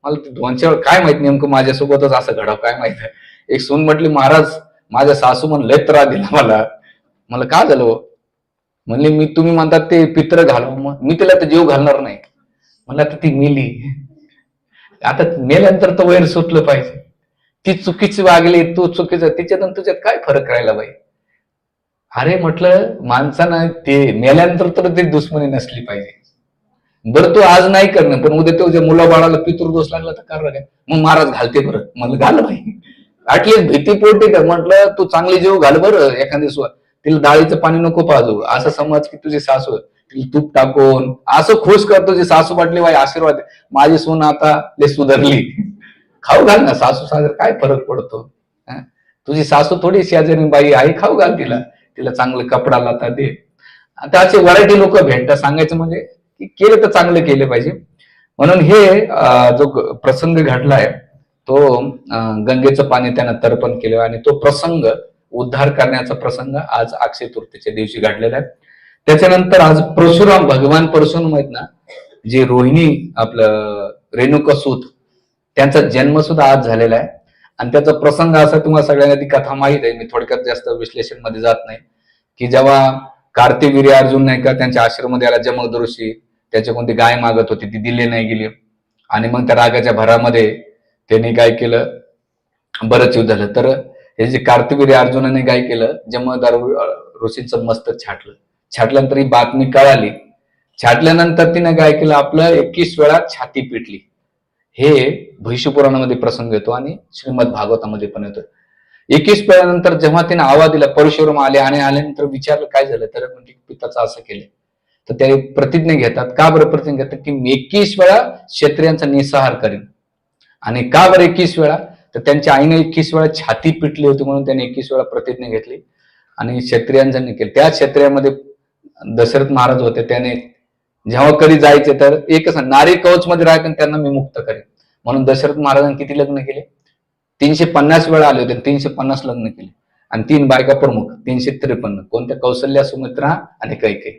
मला ते 2-4 काय माहित नेमकं माझ्यासोबतच असं घडावं काय माहित आहे. एक सून म्हटली, महाराज माझ्या सासू लय त्रास दिला मला का झालं? म्हणले तुम्ही म्हणतात ते पित्र घालव, मग मी तिला तर जीव घालणार नाही. म्हणलं आता ती मेली, आता मेल्यानंतर तर वैर सुटलं पाहिजे. ती चुकीची वागली, तू चुकीचं, तिच्यातून तुझ्यात काय फरक राहिला बाई? अरे म्हटलं माणसानं ते मेल्यानंतर तर ती दुश्मनी नसली पाहिजे. बरं तू आज नाही करणं, पण उद्या तुझ्या मुलाबाळाला पितृदोष लागला तर कर काय? मग महाराज घालते बरं. म्हणलं घाल बाई, ऍटलीस्ट भीती पोटी का. म्हटलं तू चांगली जीव घाल बरं, एखादी तिला डाळीचं पाणी नको पाजू. असं समज की तुझी सासू तिला तूप टाकून असं खुश कर, तुझी सासू वाटली बाई आशीर्वाद, माझी सून आता ले सुधारली. खाऊ घाल ना, सासू सासर काय फरक पडतो? तुझी सासू थोडी शेजारी बाई आई, खाऊ घाल तिला चांगलं कपडा लाता दे. आता असे व्हरायटी लोक भेटतात. सांगायचं म्हणजे की केलं तर चांगलं केलं पाहिजे. म्हणून हे जो प्रसंग घडलाय तो गंगेचं पाणी त्यानं तर्पण केलं, आणि तो प्रसंग उद्धार करण्याचा प्रसंग आज अक्षय तृतीयेच्या दिवशी घडलेला आहे. त्याच्यानंतर आज परशुराम, भगवान परशुराम आहेत ना, जे रोहिणी आपलं रेणुका सूत, त्यांचा जन्म सुद्धा आज झालेला आहे. आणि त्याचा प्रसंग असा, तुम्हाला सगळ्यांना ती कथा माहित आहे, मी थोडक्यात जास्त विश्लेषण मध्ये जात नाही, की जेव्हा कार्तिवीर्य अर्जुन नाही का त्यांच्या आश्रमामध्ये आला, जमदग्नी ऋषी त्याच्या कोणती गाय मागत होती, ती दिली नाही गेली, आणि मग त्या रागाच्या भरामध्ये त्यांनी काय केलं, बरंच युद्ध झालं. तर हे जे कार्तिवीर्य अर्जुनाने काय केलं, जमदग्नी ऋषींचं मस्तक छाटल्यानंतर ही बातमी कळाली. छाटल्यानंतर तिने काय केलं, आपलं 21 वेळा छाती पिटली. हे भविष्यपुराणामध्ये प्रसंग येतो आणि श्रीमद भागवतामध्ये पण येतो. 21 वेळानंतर जेव्हा तिने आवाज दिला, परशुराम आले, आणि आल्यानंतर विचारलं काय झालं, तर म्हणजे पिताचं असं केलं. तर ते प्रतिज्ञा घेतात. का बरं प्रतिज्ञा घेतात, की मी 21 वेळा क्षत्रियांचा निसहार करेन. आणि का बरं 21 वेळा, तर त्यांच्या आईने 21 वेळा छाती पिटली होती, म्हणून त्यांनी 21 वेळा प्रतिज्ञा घेतली आणि क्षत्रियांचा केलं. त्या क्षत्रियामध्ये दशरथ महाराज होते. त्याने जेव्हा कधी जायचे तर एकच नारी कवच मध्ये राहायचं, त्यांना मी मुक्त करेन. म्हणून दशरथ महाराजांनी किती लग्न केले? 350 वेळा आले होते, 350 लग्न केले. आणि 3 बायका प्रमुख, 353. कोणत्या? कौशल्या, सुमित्रा आणि कैकेयी.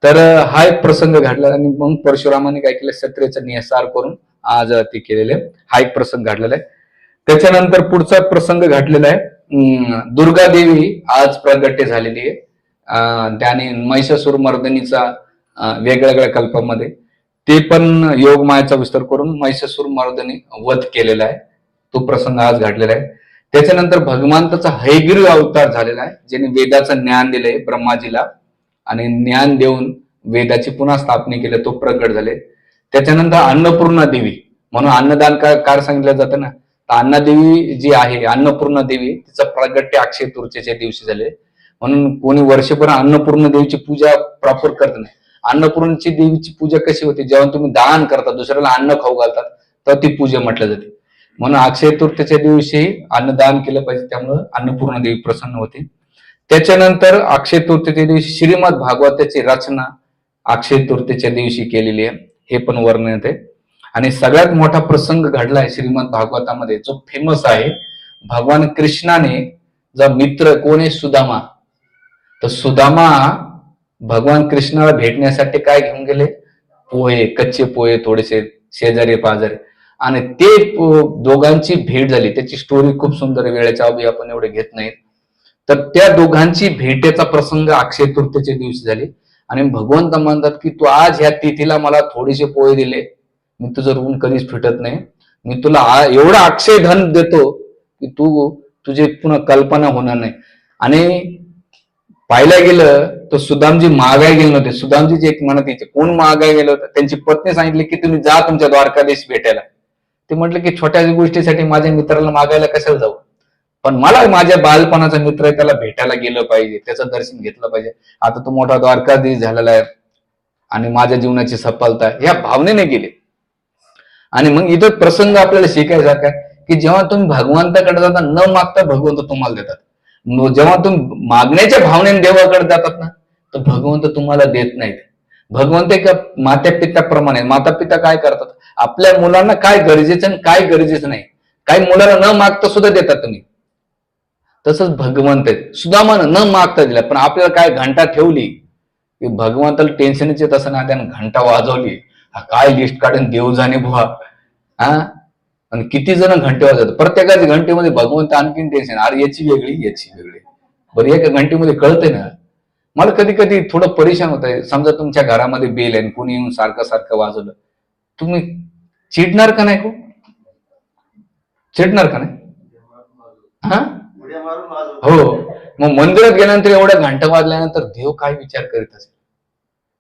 तर हा एक प्रसंग घडला. आणि मग परशुरामाने काय केलं, क्षत्रियाचा निस्सार करून आज ते केलेले, हा एक प्रसंग घडलेला आहे. त्याच्यानंतर पुढचा प्रसंग घडलेला आहे, दुर्गा देवी आज प्रगट्य झालेली आहे. त्याने महिषासूर मर्दिनीचा वेगवेगळ्या कल्पामध्ये ते पण योगमायाचा विस्तार करून महिषासूर मर्दिनी वध केलेला आहे. तो प्रसंग आज घडलेला आहे. त्याच्यानंतर भगवंताचा हैग्रीव अवतार झालेला आहे, ज्याने वेदाचं ज्ञान दिलंय ब्रह्माजीला आणि ज्ञान देऊन वेदाची पुन्हा स्थापना केली, तो प्रकट झाले. त्याच्यानंतर अन्नपूर्णा देवी म्हणून अन्नदान काय सांगितलं जातं ना, तर अन्नदेवी जी आहे अन्नपूर्णा देवी, तिचं प्रागट्य अक्षय तृतीयेच्या दिवशी झाले. म्हणून कोणी वर्षभर अन्नपूर्णा देवीची पूजा प्रॉपर करत नाही. अन्नपूर्णेची देवीची पूजा कशी होते, जेव्हा तुम्ही दान करता, दुसऱ्याला अन्न खाऊ घालतात, तर ती पूजा म्हटल्या जाते. म्हणून अक्षय तृतीयेच्या दिवशी अन्नदान केलं पाहिजे, त्यामुळं अन्नपूर्णा देवी प्रसन्न होते. त्याच्यानंतर अक्षय तृतीयेच्या दिवशी श्रीमद भागवताची रचना अक्षय तृतीयेच्या दिवशी केलेली आहे, हे पण वर्णन आहे. आणि सगळ्यात मोठा प्रसंग घडलाय श्रीमद भागवतामध्ये जो फेमस आहे. भगवान कृष्णाने जो मित्र कोण आहे, सुदामा, तर सुदामा भगवान कृष्णाला भेटण्यासाठी काय घेऊन गेले, पोहे, कच्चे पोहे थोडेसे शेजारी पाजारी, आणि ते दोघांची भेट झाली. त्याची स्टोरी खूप सुंदर आहे, वेळेच्या अभावी आपण एवढे घेत नाहीत. तर त्या दोघांची भेटेचा प्रसंग अक्षय तृतीयेच्या दिवशी झाली. आणि भगवंत म्हणतात की तू आज ह्या तिथीला मला थोडेसे पोहे दिले, मी तुझं ऋण कधीच फिटत नाही. मी तुला एवढं अक्षय धन देतो की तुझी पुन्हा कल्पना होणार नाही. आणि पाहायला गेलं तर सुदामजी मागाय गेले नव्हते. सुदामजी एक म्हणत यायचे, कोण मागाय गेलं होतं, त्यांची पत्नी सांगितली की तुम्ही जा तुमच्या द्वारकाधीश भेटायला. ते म्हटलं की छोट्या गोष्टीसाठी माझ्या मित्राला मागायला कशाला जाऊ, पण मला माझ्या बालपणाचा मित्र आहे त्याला भेटायला गेलं पाहिजे, त्याचं दर्शन घेतलं पाहिजे. आता तो मोठा द्वारकाधीश झालेला आहे आणि माझ्या जीवनाची सफलता या भावनेने गेले. आणि मग इथं प्रसंग आपल्याला शिकायसारखा की जेव्हा तुम्ही भगवंताकडे जाता न मागता भगवंत तुम्हाला देतात. जेव्हा तुम्ही मागण्याच्या भावनेने देवाकडे जातात ना, तर भगवंत तुम्हाला देत नाहीत. भगवंत एका माता पित्याप्रमाणे, माता पिता काय करतात, आपल्या मुलांना काय गरजेचं आणि काय गरजेचं नाही, काही मुलांना न मागता सुद्धा देतात तुम्ही. तसंच भगवंत आहे, सुदामानं न मागता दिला, पण आपल्याला काय घंटा ठेवली की भगवंताला टेन्शनच येत असं ना, त्यानं घंटा वाजवली, हा काय लिस्ट काढून देव जाणे बुवा. हा, आणि किती जण घंटे वाजवतात, प्रत्येकाच्या घंटेमध्ये भगवंत आणखीन टेन्शन, अरे याची वेगळी याची वेगळी. बरं एका घंटेमध्ये कळतंय ना. मला कधी कधी थोडं परेशान होत आहे, समजा तुमच्या घरामध्ये बेल आहे, कोणी येऊन सारखं सारखं वाजवलं, तुम्ही चिडणार का नाही? चिडणार का नाही? हा, हो. मग मंदिरात गेल्यानंतर एवढ्या घंटा वाजल्यानंतर देव काय विचार करीत असेल.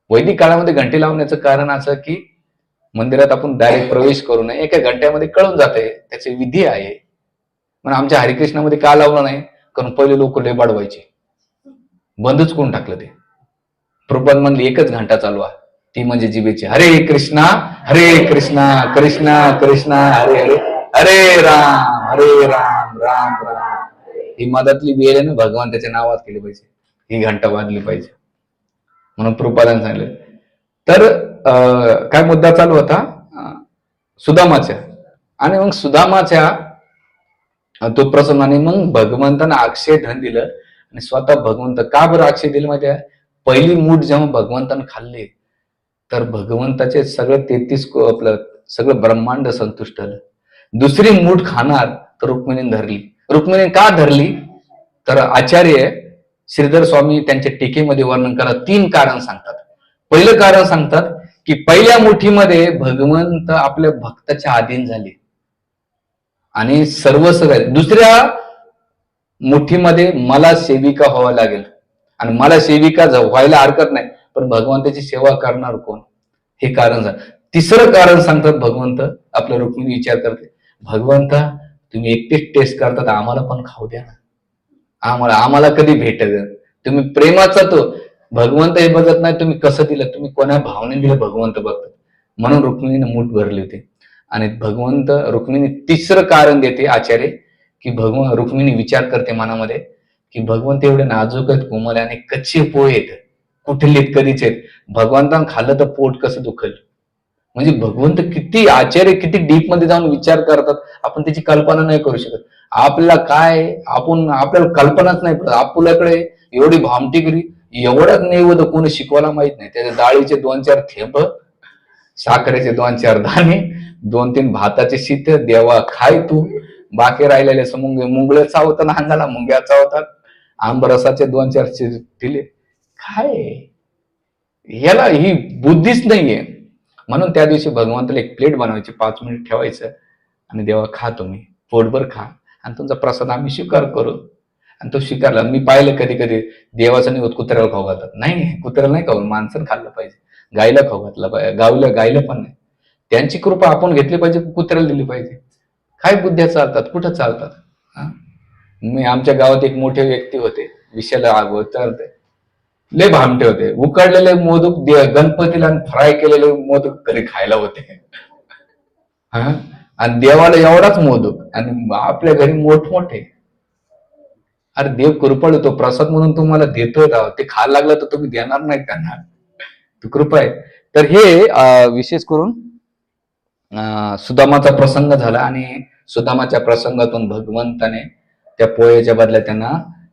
वैदिक काळामध्ये घंटे लावण्याचं कारण असं की मंदिरात आपण डायरेक्ट प्रवेश करू नये, एका घंट्यामध्ये कळून जाते, त्याची विधी आहे. म्हणून आमच्या हरिकृष्णामध्ये का लावलं नाही, कारण पहिले लोक लय बाडवायचे, बंदच करून टाकलं ते. प्रभुपाद म्हणले एकच घंटा चालवा, ती म्हणजे जिभेची, हरे कृष्णा कृष्णा कृष्णा हरे हरे, हरे राम राम राम. ही मधातली वेळ आहे ना, भगवंताच्या नावात केली पाहिजे, ही घंटा वाजली पाहिजे, म्हणून प्रभुपादांनी सांगितलं. तर काय मुद्दा चालू होता सुदामाच्या, आणि मग सुदामाच्या तो प्रसंग, आणि मग भगवंतानं अक्षय धन दिलं. आणि स्वतः भगवंत का बरं अक्षय दिलं माहिती आहे, पहिली मूठ जेव्हा भगवंतानं खाल्ली तर भगवंताचे सगळं 33 आपलं सगळं ब्रह्मांड संतुष्ट झालं. दुसरी मूठ खाणार तर रुक्मिणीने धरली. रुक्मिणी का धरली, तर आचार्य श्रीधर स्वामी त्यांच्या टीकेमध्ये वर्णन करत 3 कारण सांगतात. पहिलं कारण सांगतात की पहिल्या मुठीमध्ये भगवंत आपल्या भक्ताच्या अधीन झाले आणि सर्वस्व. दुसऱ्या मुठीमध्ये मला सेविका व्हावं लागेल, आणि मला सेविका व्हायला हरकत नाही, पण भगवंताची सेवा करणार कोण, हे कारण सांग. तिसरं कारण सांगतात भगवंत, आपल्या रुक्मिणी विचार करते, भगवंता तुम्ही एकटेच टेस्ट करतात, आम्हाला पण खाऊ द्या ना, आम्हाला कधी भेटेल. तुम्ही प्रेमाचा तो भगवंत हे बघत नाही तुम्ही कसं दिलं, तुम्ही कोणा भावनेने दिलं भगवंत बघतात. म्हणून रुक्मिणीने मूठ भरली होती. आणि भगवंत रुक्मिणी तिसरं कारण देते आचार्य की रुक्मिणी विचार करते मनामध्ये की भगवंत एवढे नाजूक आहेत, कोमल आणि कच्चे पोहे आहेत, कुठलेत कधीच आहेत, भगवंतानं खाल्लं तर पोट कसं दुखेल. म्हणजे भगवंत किती आचार्य किती डीप मध्ये जाऊन विचार करतात, आपण त्याची कल्पना नाही करू शकत. आपल्याला काय, आपल्याला कल्पनाच नाही पडत. आपल्याकडे एवढी भामटिगिरी, एवढाच नैवेद्य कोणी शिकवायला माहित नाही. त्याच्या डाळीचे 2-4 थेंब, साखरेचे 2-4 दाणे, 2-3 भाताचे शीत, देवा खाय तू. बाकी राहिलेले मुंगळे चावतात, अंगाला मुंग्या चावतात, आंबरसाचे 2-4 दिले, काय याला ही बुद्धीच नाहीये. म्हणून त्या दिवशी भगवंताला एक प्लेट बनवायची, 5 मिनिट ठेवायचं आणि देवा खा, तुम्ही पोटभर खा, आणि तुमचा प्रसाद आम्ही स्वीकार करू. आणि तो स्वीकारला. मी पाहिलं कधी कधी देवाचं नाही होत कुत्र्याला खाऊ घालतात. नाही, कुत्र्याला नाही खाऊ, माणसानं खाल्लं पाहिजे, गायला खाऊ घातलं पाहिजे, गायला पण नाही. त्यांची कृपा आपण घेतली पाहिजे, कुत्र्याला दिली पाहिजे. काय बुद्ध्या चालतात, कुठं चालतात. मी आमच्या गावात एक मोठे व्यक्ती होते, विषयाला आगो चालते, लय भामटे होते. उकडलेले मोदक गणपतीला फ्राय केलेले मोदक घरी खायला होते. हा, आणि देवाला एवढाच मोदक आणि आपल्या घरी मोठमोठे. अरे देव कृपळ तो प्रसाद म्हणून तुम्हाला देतोय राव, ते खायला लागलं तर तुम्ही देणार नाही त्यांना, तू कृपा आहे. तर हे विशेष करून सुदामाचा प्रसंग झाला आणि सुदामाच्या प्रसंगातून भगवंताने त्या पोळ्याच्या बदल्यात त्यांना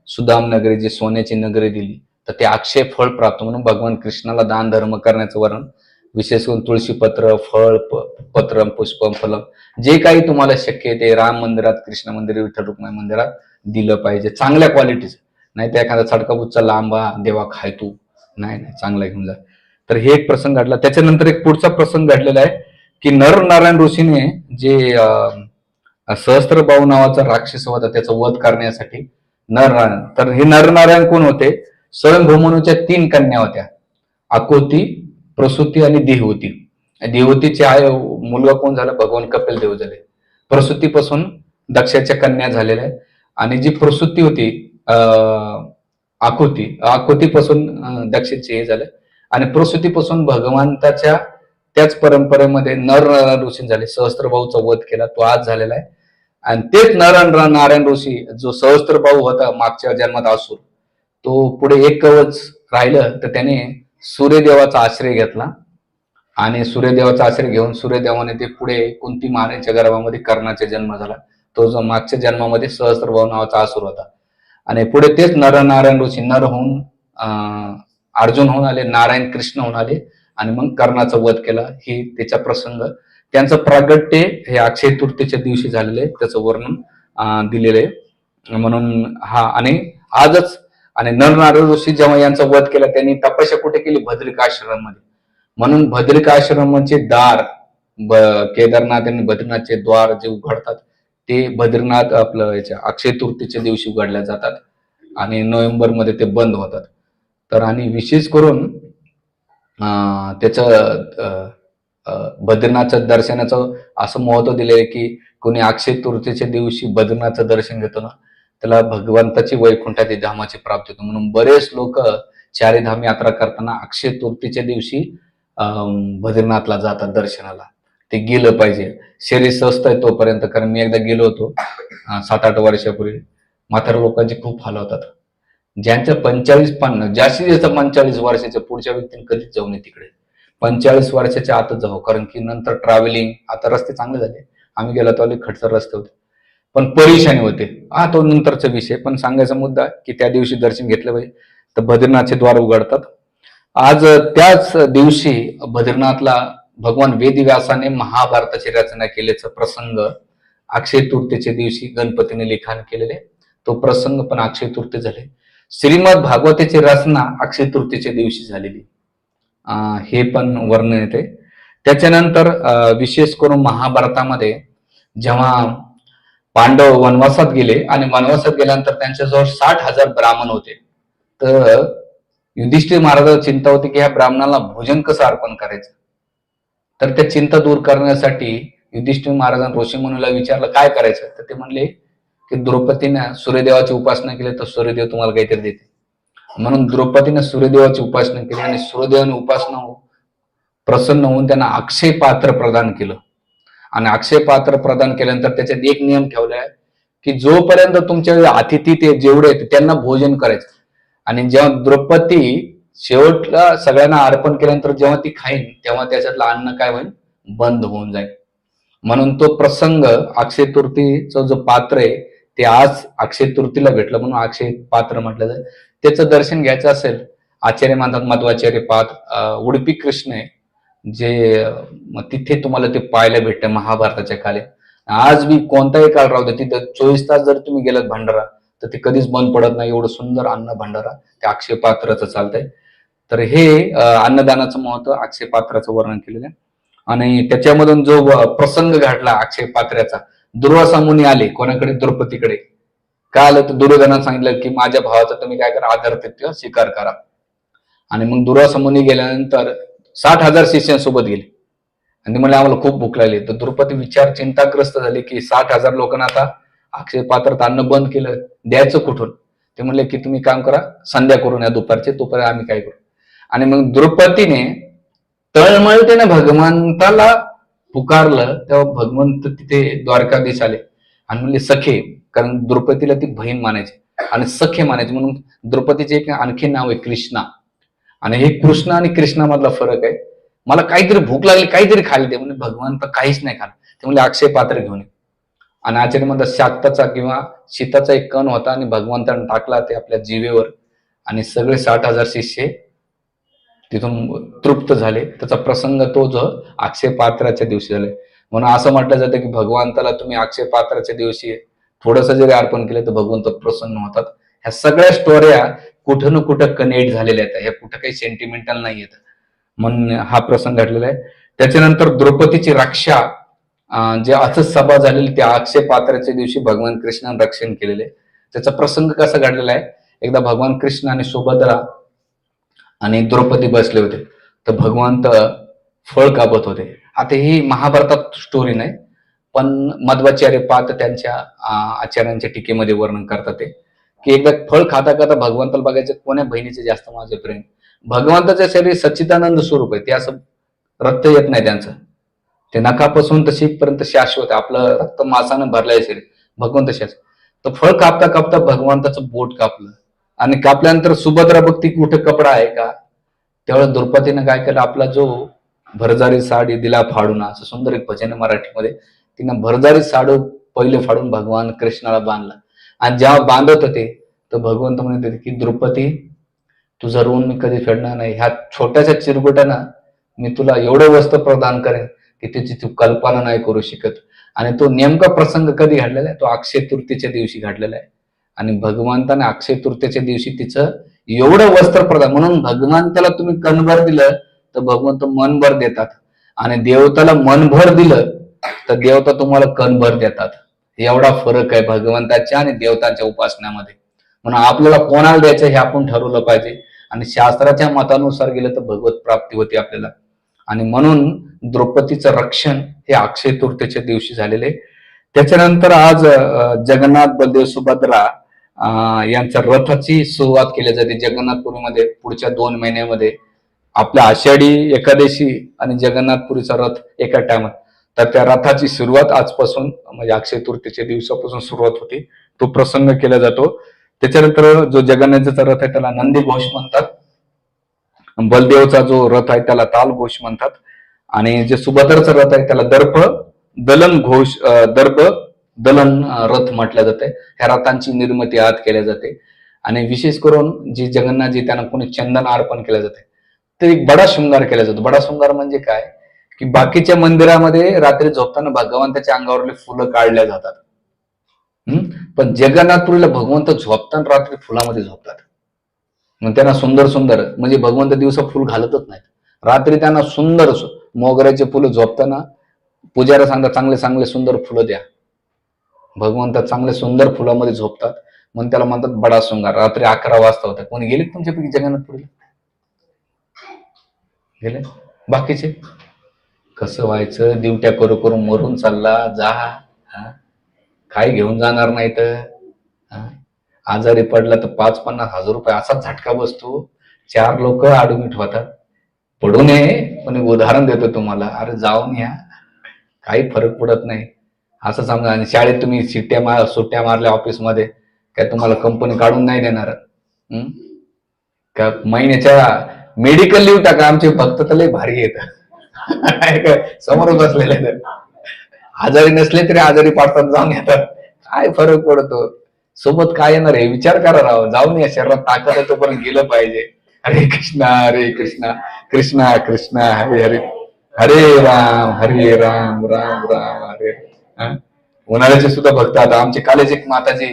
सुदाम नगरी, जी सोन्याची नगरी दिली. तर ते अक्षय फळ प्राप्त म्हणून भगवान कृष्णाला दान धर्म करण्याचं वर्णन विशेष करून तुळशीपत्र, फळ, पत्रम, पुष्पम, फलम, जे काही तुम्हाला शक्य आहे ते राम मंदिरात, कृष्ण मंदिर, विठ्ठल रुक्मिणी मंदिरात दिलं पाहिजे, चांगल्या क्वालिटीचं. नाही तर एखादा छडकाबुच्चा लांबा देवा खाय तू, नाही नाही, चांगला घेऊन जा. तर हे एक प्रसंग घडला. त्याच्यानंतर एक पुढचा प्रसंग घडलेला आहे की नरनारायण ऋषीने जे सहस्त्रबाहू नावाचा राक्षस होता त्याचा वध करण्यासाठी नरनारायण, तर हे नरनारायण कोण होते? स्वयंभूमनूच्या 3 कन्या होत्या, अकोती, प्रसूती आणि देवहूती. देवहूतीचे मुलगा कोण झाला? भगवान कपिल देव झाले. प्रसूतीपासून दक्षाच्या कन्या झालेल्या आहेत. आणि जी प्रसूती होती आकृतीपासून दक्षिणचे हे झाले. आणि प्रसूतीपासून भगवंताच्या त्याच परंपरेमध्ये नरनारायण ऋषी झाले. सहस्त्रबाहूचा वध केला, तो आज झालेला आहे. आणि तेच नारायण ऋषी जो सहस्त्रबाहू होता मागच्या जन्मात असुर, तो पुढे एक कवच राहिलं तर त्याने सूर्यदेवाचा आश्रय घेतला. आणि सूर्यदेवाचा आश्रय घेऊन सूर्यदेवाने ते पुढे कुंती महाराजांच्या गर्भामध्ये कर्णाचा जन्म झाला. तो जो मागच्या जन्मामध्ये सहस्त्रबाहू नावाचा असुर होता. आणि पुढे तेच नरनारायण ऋषी नर होऊन अर्जुन होऊन आले, नारायण कृष्ण होऊन आले आणि मग कर्णाचा वध केला. ही त्याचा प्रसंग, त्यांचं प्रागट्य हे अक्षय तृतीयेच्या दिवशी झालेले, त्याचं वर्णन दिलेलं आहे. म्हणून हा आणि आजच आणि नरनारायण ऋषी जेव्हा यांचा वध केला त्यांनी तपस्या कुठे केली? भद्रिका आश्रममध्ये. म्हणून भद्रिका आश्रमाचे दार केदारनाथ आणि बद्रीनाथचे द्वार जे उघडतात ते बद्रीनाथ आपलं याच्या अक्षय तृतीयेच्या दिवशी उघडल्या जातात आणि नोव्हेंबरमध्ये ते बंद होतात. तर आणि विशेष करून त्याचं बद्रीनाथच्या दर्शनाचं असं महत्व दिलंय की कोणी अक्षय तृतीयेच्या दिवशी बद्रीनाथचं दर्शन घेतो ना त्याला भगवंताची वैकुंठाची धामाची प्राप्ती होते. म्हणून बरेच लोक चारीधाम यात्रा करताना अक्षय तृतीयेच्या दिवशी बद्रीनाथला जातात दर्शनाला. ते गेलं पाहिजे, शरीर स्वस्थ आहे तोपर्यंत. कारण मी एकदा गेलो होतो 7-8 वर्षापूर्वी. म्हाताऱ्या लोकांचे खूप हाल होतात. ज्यांच्या 45-50 जास्तीत जास्त 45 वर्षाच्या पुढच्या व्यक्तीने कधीच जाऊ नये तिकडे. 45 वर्षाच्या आतच जाऊ, कारण की नंतर ट्रॅव्हलिंग, आता रस्ते चांगले झाले, आम्ही गेलो तो खडतर रस्ते होते पण परेशानी होते. तो नंतरचा विषय. पण सांगायचा मुद्दा की त्या दिवशी दर्शन घेतलं पाहिजे. तर बद्रीनाथचे द्वार उघडतात. आज त्याच दिवशी बद्रीनाथला भगवान वेदव्यासाने महाभारताची रचना केल्याचा प्रसंग अक्षय तृतीयेच्या दिवशी गणपतीने लिखाण केलेले, तो प्रसंग पण अक्षय तृतीय झाले. श्रीमद भागवताची रचना अक्षय तृतीयेच्या दिवशी झालेली, हे पण वर्णन येते. त्याच्यानंतर विशेष करून महाभारतामध्ये जेव्हा पांडव वनवासात गेले आणि वनवासात गेल्यानंतर त्यांच्याजवळ 60,000 ब्राह्मण होते. तर युधिष्ठिर महाराजांना चिंता होती की ह्या ब्राह्मणाला भोजन कसं अर्पण करायचं. तर त्या चिंता दूर करण्यासाठी युधिष्ठिर महाराजांनी ऋषीमुनीला विचारलं काय करायचं. तर ते म्हणले की द्रौपदीने सूर्यदेवाची उपासना केली तर सूर्यदेव तुम्हाला काहीतरी देते. म्हणून द्रौपदीने सूर्यदेवाची उपासना केली आणि सूर्यदेवाने उपासना प्रसन्न होऊन त्यांना अक्षय पात्र प्रदान केलं. आणि अक्षय पात्र प्रदान केल्यानंतर त्याच्यात एक नियम ठेवलाय की जोपर्यंत तुमच्या अतिथी ते जेवढे आहेत त्यांना भोजन करायचं. आणि जेव्हा द्रौपदी शेवटला सगळ्यांना अर्पण केल्यानंतर जेव्हा ती खाईन तेव्हा त्याच्यातलं अन्न काय होईल? बंद होऊन जाईल. म्हणून तो प्रसंग अक्षय तृतीयेचं जो पात्र आहे ते आज अक्षय तृतीयेला भेटलं म्हणून अक्षय पात्र म्हटलं जाईल. त्याचं दर्शन घ्यायचं असेल, आचार्य म्हणतात मध्वाचार्य पाद उडुपी कृष्ण आहे जे तिथे तुम्हाला ते पाहायला भेटतं महाभारताच्या काळी. आज बी कोणताही काळ राहू दे तिथं 24 तास जर तुम्ही गेलात भंडारा तर ते कधीच बंद पडत नाही. एवढं सुंदर अन्न भंडारा ते अक्षय पात्राचं चालतंय. तर हे अन्नदानाचं महत्व अक्षय पात्राचं वर्णन केलेलं आहे. आणि त्याच्यामधून जो प्रसंग घडला अक्षय पात्राचा दुर्वासा मुनी आले कोणाकडे? द्रौपदीकडे. काय आलं तर दुर्योधनानं सांगितलं की माझ्या भावाचा तुम्ही काय करा, आदरातिथ्य स्वीकार करा. आणि मग दुर्वासा मुनी गेल्यानंतर 60,000 शिष्यांसोबत गेले आणि ते म्हणले आम्हाला खूप भूक लागली. तर द्रौपदी चिंताग्रस्त झाली की 60,000 लोकांना आता अक्षय पात्रात अन्न बंद केलं, द्यायचं कुठून? ते म्हणले की तुम्ही काम करा, संध्या करून या दुपारचे, तोपर्यंत आम्ही काय करू. आणि मग द्रौपदीने तळमळतेने भगवंताला पुकारलं, तेव्हा भगवंत तिथे द्वारकाधीश आले आणि म्हणले सखे, कारण द्रौपदीला ती बहीण मानायची आणि सखे मानायचे, म्हणून द्रौपदीचे एक आणखी नाव आहे कृष्णा. आणि हे कृष्ण आणि कृष्णामधला फरक आहे. मला काहीतरी भूक लागली, काहीतरी खायला दे. म्हणजे भगवंत काहीच नाही खाल्लं. ते म्हणजे अक्षय पात्र घेऊन ये. आणि आचार्य म्हणतात शाक्ताचा किंवा शीताचा एक कण होता आणि भगवंताने टाकला ते आपल्या जीवेवर आणि सगळे 60,000 शिष्य तिथून तृप्त झाले. त्याचा प्रसंग तो जो अक्षय पात्राच्या दिवशी झालाय. म्हणून असं म्हटलं जातं की भगवंताला तुम्ही अक्षय पात्राच्या दिवशी थोडस जरी अर्पण केलं तर भगवंत प्रसन्न होतात. ह्या सगळ्या स्टोऱ्या कुठं ना कुठं कनेक्ट झालेल्या आहेत. ह्या कुठं काही सेंटिमेंटल नाही येत म्हणून हा प्रसंग घडलेला आहे. त्याच्यानंतर द्रौपदीची रक्षा जे असं सभा झालेली त्या अक्षय पात्राच्या दिवशी भगवान कृष्णाने रक्षण केलेले. त्याचा प्रसंग कसा घडलेला आहे? एकदा भगवान कृष्ण आणि सुभद्रा आणि द्रौपदी बसले होते, तर भगवंत फळ कापत होते. आता ही महाभारतात स्टोरी नाही, पण मध्वाचार्य पाहत त्यांच्या आचार्यांच्या टीकेमध्ये वर्णन करतात ते की एकदा फळ खाता खाता भगवंताला बघायचं कोण्या बहिणीचे जास्त माझे प्रेम. भगवंताचं शरीर सच्चिदानंद स्वरूप आहे, ते असं रक्त येत नाही त्यांचं. ते नखापासून तर शिखपर्यंत शाश्वत आहे. आपलं रक्त मासानं भरलंय शरीर, भगवंत शाश्वत. तर फळ कापता कापता भगवंताचं बोट कापलं आणि कापल्यानंतर सुभद्रा बघती कुठे कपडा आहे का. त्यावेळेस द्रौपदीनं काय केलं, आपला जो भरजारी साडी दिला फाडून, असं सुंदर एक भजन आहे मराठीमध्ये. तिनं भरजारी साडू पहिले फाडून भगवान कृष्णाला बांधला आणि जेव्हा बांधत होते तर भगवंत म्हणत होते की द्रौपदी तुझं ऋण मी कधी फेडणार नाही. ह्या छोट्याशा चिरगुटानं मी तुला एवढं वस्त्र प्रदान करेन की त्याची तू कल्पना नाही करू शकत. आणि तो नेमका प्रसंग कधी घडलेला आहे? तो अक्षय तृतीयेच्या दिवशी घडलेला आहे. आणि भगवंताने अक्षय तृतीयेच्या दिवशी तिचं एवढं वस्त्र प्रदान, म्हणून भगवंताला तुम्ही कणभर दिलं तर भगवंत मनभर देतात आणि देवताला मनभर दिलं तर देवता तुम्हाला कणभर देतात. एवढा फरक आहे भगवंताच्या आणि देवतांच्या उपासनामध्ये. म्हणून आपल्याला कोणाला द्यायचं हे आपण ठरवलं पाहिजे आणि शास्त्राच्या मतानुसार गेलं तर भगवत प्राप्ती होती आपल्याला. आणि म्हणून द्रौपदीचं रक्षण हे अक्षय तृतीयेच्या दिवशी झालेले. त्याच्यानंतर आज जगन्नाथ बलदेव सुभद्रा यांच्या रथाची सुरुवात केली जाते जगन्नाथपुरीमध्ये. पुढच्या 2 महिन्यामध्ये आपल्या आषाढी एकादशी आणि जगन्नाथपुरीचा रथ एका टायमात, तर त्या रथाची सुरुवात आजपासून म्हणजे अक्षय तृतीयेच्या दिवसापासून सुरुवात होती. तो प्रसंग केला जातो. त्याच्यानंतर जो जगन्नाथचा रथ आहे त्याला नंदी घोष म्हणतात. बलदेवचा जो रथ आहे त्याला ताल घोष म्हणतात. आणि जे सुभद्राचा रथ आहे त्याला दर्प दलन रथ म्हटलं जाते. ह्या रथांची निर्मिती आज केल्या जाते. आणि विशेष करून जी जगन्नाथजी त्यांना कोणी चंदन अर्पण केलं जाते ते एक बडा शृंगार केला जातो. बडा शृंगार म्हणजे काय की बाकीच्या मंदिरामध्ये रात्री झोपताना भगवंताच्या अंगावरले फुलं काढल्या जातात, पण जगन्नाथपुरीला भगवंत झोपताना रात्री फुलामध्ये झोपतात. मग त्यांना सुंदर सुंदर म्हणजे भगवंत दिवसा फुल घालतच नाहीत, रात्री त्यांना सुंदर मोगऱ्याचे फुलं झोपताना पुजारी सांगतात चांगले चांगले सुंदर फुलं द्या. भगवंत चांगले सुंदर फुलामध्ये झोपतात म्हणून त्याला म्हणतात बडा शृंगार. रात्री 11 वाजता होता. कोणी गेले तुमच्यापैकी जगन्नाथपुरीला? गेले? बाकीचे कसं व्हायचं? ड्युट्या करू करू मरून चालला जा, काय घेऊन जाणार नाही तर आजारी पडला तर 5-50 हजार रुपये असा झटका बसतो. 4 लोक ऍडमिट होतात. पडू नये पण उदाहरण देतो तुम्हाला. अरे जाऊन या, काही फरक पडत नाही असं समजा. आणि शाळेत तुम्ही सुट्ट्या मारल्या ऑफिसमध्ये, काय तुम्हाला कंपनी काढून नाही देणार का? महिन्याच्या मेडिकल लिव्ह टाका. आमचे भक्त तर लय भारी येत समोर बसलेले, आजारी नसले तरी आजारी पाडतात, जाऊन येतात. काय फरक पडतो? सोबत काय येणार आहे विचार करा राव. जाऊन या, शरीरात ताकद आहे तोपर्यंत गेलं पाहिजे. हरे कृष्णा कृष्णा कृष्णा हरे हरे, हरे राम राम राम हरे. उन्हाळ्याचे सुद्धा भक्त. आता आमचे कालेज एक माताजी,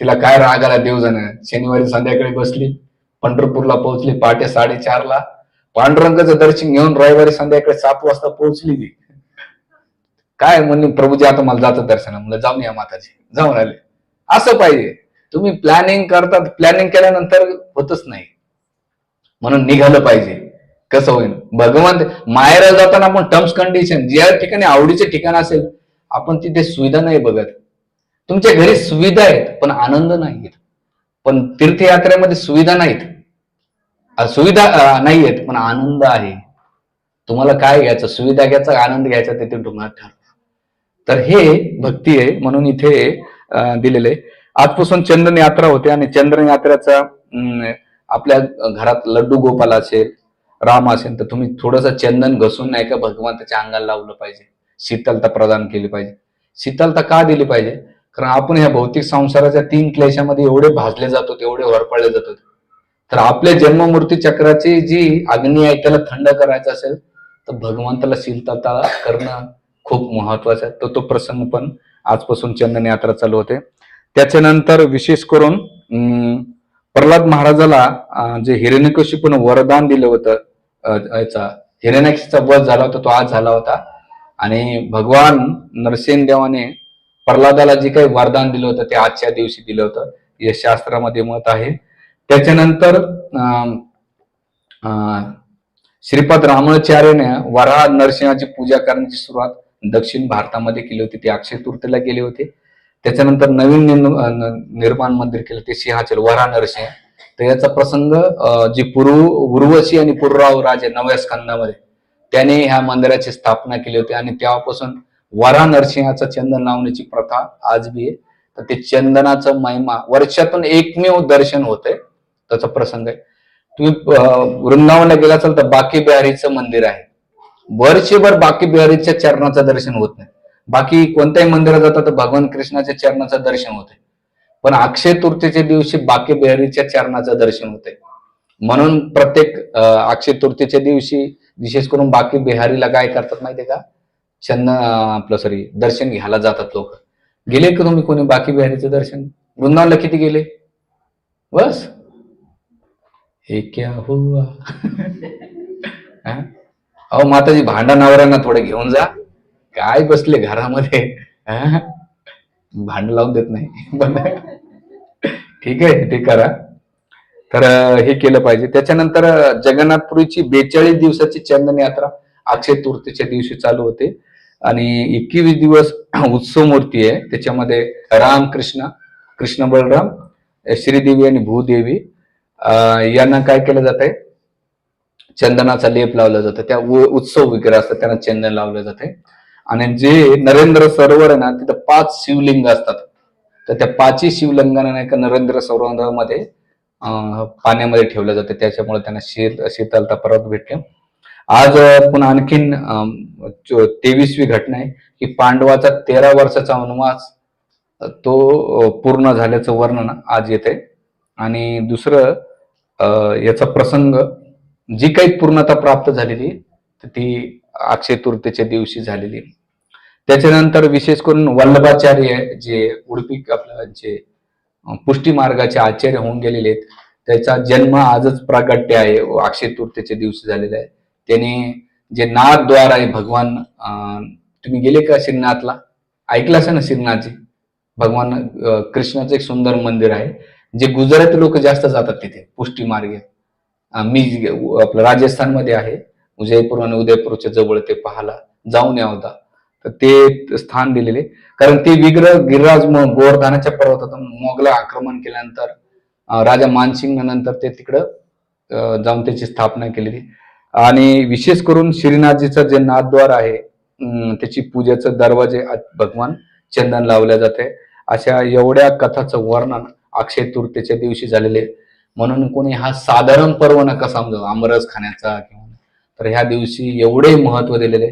तिला काय राग आला देवजण, शनिवारी संध्याकाळी बसली, पंढरपूरला पोहोचली पहाटे 4:30ला. पांडुरंगाचं दर्शन घेऊन रविवारी संध्याकाळी 7 वाजता पोहोचली. काय म्हणले प्रभूजी आता मला जातं दर्शन, म्हणलं जाऊन या माताजी, जाऊन आले. असं पाहिजे. तुम्ही प्लॅनिंग करतात, प्लॅनिंग केल्यानंतर होतच नाही. म्हणून निघालं पाहिजे. कसं होईल भगवान माहेर जाताना आपण टर्म्स कंडिशन, ज्या ठिकाणी आवडीचे ठिकाण असेल आपण तिथे सुविधा नाही बघत. तुमच्या घरी सुविधा आहेत पण आनंद नाहीत. पण तीर्थयात्रेमध्ये सुविधा नाहीत, सुविधा नाही आहेत पण आनंद आहे. तुम्हाला काय घ्यायचं, सुविधा घ्यायचा आनंद घ्यायचा, ते तुम्हाला ठरवा. तर हे भक्ती आहे, म्हणून इथे दिलेले. आजपासून चंदन यात्रा होते आणि चंदन यात्रेचा आपल्या घरात लड्डू गोपाल असेल, राम असेल, तर तुम्ही थोडस चंदन घसून नाही का भगवंताच्या अंगाला लावलं पाहिजे. शीतलता प्रदान केली पाहिजे. शीतलता का दिली पाहिजे? कारण आपण ह्या भौतिक संसाराच्या 3 क्लेशामध्ये एवढे भाजले जातो, एवढे वरपळले जातो. तर आपल्या जन्ममूर्ती चक्राची जी अग्नी आहे त्याला थंड करायचं असेल तर भगवंताला शीतलता करणं खूप महत्वाचं आहे. तो प्रसंग पण आजपासून चंदन यात्रा चालू होते. त्याच्यानंतर विशेष करून प्रल्हाद महाराजाला जे हिरण्यकशिपूने वरदान दिलं होतं, हिरण्याक्षीचा वध झाला होता, तो आज झाला होता. आणि भगवान नरसिंहदेवाने प्रल्हादाला जे काही वरदान दिलं होतं ते आजच्या दिवशी दिलं होतं, हे शास्त्रामध्ये मत आहे. त्याच्यानंतर श्रीपाद रामाचार्याने वराह नरसिंहाची पूजा करण्याची सुरुवात दक्षिण भारतामध्ये केली होती, ती अक्षय तृतीयेला केली होती. त्याच्यानंतर नवीन निर्माण मंदिर केलं ते सिंहाचल वराह नरसिंह. तर याचा प्रसंग जी उर्वशी आणि पुरुराव राजे नव्या स्कंदामध्ये त्याने ह्या मंदिराची स्थापना केली होती आणि तेव्हापासून वराह नरसिंहाचा चंदन लावण्याची प्रथा आज बी आहे. तर ते चंदनाचं महिमा वर्षातून एकमेव दर्शन होतंय, त्याचा प्रसंग आहे. तुम्ही वृंदावनला गेला असाल तर बाकी बिहारीचं मंदिर आहे, वर्षभर बाकी बिहारीच्या चरणाचं दर्शन होत नाही. बाकी कोणत्याही मंदिरात जातात तर भगवान कृष्णाच्या चरणाचं दर्शन होते, पण अक्षय तृतीयेच्या दिवशी बाकी बिहारीच्या चरणाचं दर्शन होते. म्हणून प्रत्येक अक्षय तृतीयेच्या दिवशी विशेष करून बाकी बिहारीला काय करतात माहितीये का, दर्शन घ्यायला जातात लोक. गेले का तुम्ही कोणी बाकी बिहारीचं दर्शन? वृंदावनला किती गेले? बस हे क्या हुआ. अहो माताजी भांडा नवऱ्यांना थोडे घेऊन जा, काय बसले घरामध्ये, भांड लावून देत नाही. ठीक आहे, ते करा. तर हे केलं पाहिजे. त्याच्यानंतर जगन्नाथपुरीची 42 दिवसाची चंदन यात्रा अक्षय तृतीयेच्या दिवशी चालू होते आणि 21 दिवस उत्सव मूर्ती आहे. त्याच्यामध्ये राम कृष्ण बलराम, श्रीदेवी आणि भूदेवी यांना काय केलं जात आहे, चंदनाचा लेप लावला जातो. त्या उत्सव विग्रह असतात त्यांना चंदन लावलं जाते. आणि जे नरेंद्र सरोवर आहे ना, तिथं 5 शिवलिंग असतात. तर त्या 5ही शिवलिंगांना नाही का नरेंद्र सरोवरामध्ये पाण्यामध्ये ठेवलं जातं, त्याच्यामुळे त्यांना शीतलता परत भेटते. आज पुन्हा आणखीन 23वी घटना आहे की पांडवाचा 13 वर्षाचा वनवास तो पूर्ण झाल्याचं वर्णन आज येते. आणि दुसरं याचा प्रसंग जी काही पूर्णता प्राप्त झालेली ती अक्षय तृतीयेच्या दिवशी झालेली. त्याच्यानंतर विशेष करून वल्लभाचार्य जे उडुपी आपल्या जे पुष्टी मार्गाचे आचार्य होऊन गेलेले आहेत, त्याचा जन्म आजच प्रागट्य आहे, अक्षय तृतीयेच्या दिवशी झालेला आहे. त्याने जे नाथद्वार आहे भगवान, तुम्ही गेले का श्रीनाथला? ऐकलं असेल ना श्रीनाथजी, भगवान कृष्णाचं एक सुंदर मंदिर आहे, जे गुजराती लोक जास्त जातात तिथे पुष्टी मार्गे. मी आपलं राजस्थानमध्ये आहे, जयपूर आणि उदयपूरच्या जवळ, ते पाहायला जाऊन या होता. तर ते स्थान दिलेले, कारण ते विग्रह गिरिराज गोवर्धनाच्या पर्वतातून मोगला आक्रमण केल्यानंतर राजा मानसिंग नंतर ते तिकडं जाऊन त्याची स्थापना केलेली. आणि विशेष करून श्रीनाथजीचं जे नाथद्वार आहे त्याची पूजेचं दरवाजे भगवान चंदन लावल्या जाते. अशा एवढ्या कथाचं वर्णन अक्षय तृतीयेच्या दिवशी झालेले. म्हणून कोणी हा साधारण पर्व नका समजा आमरस खाण्याचा किंवा, तर ह्या दिवशी एवढे महत्व दिलेले.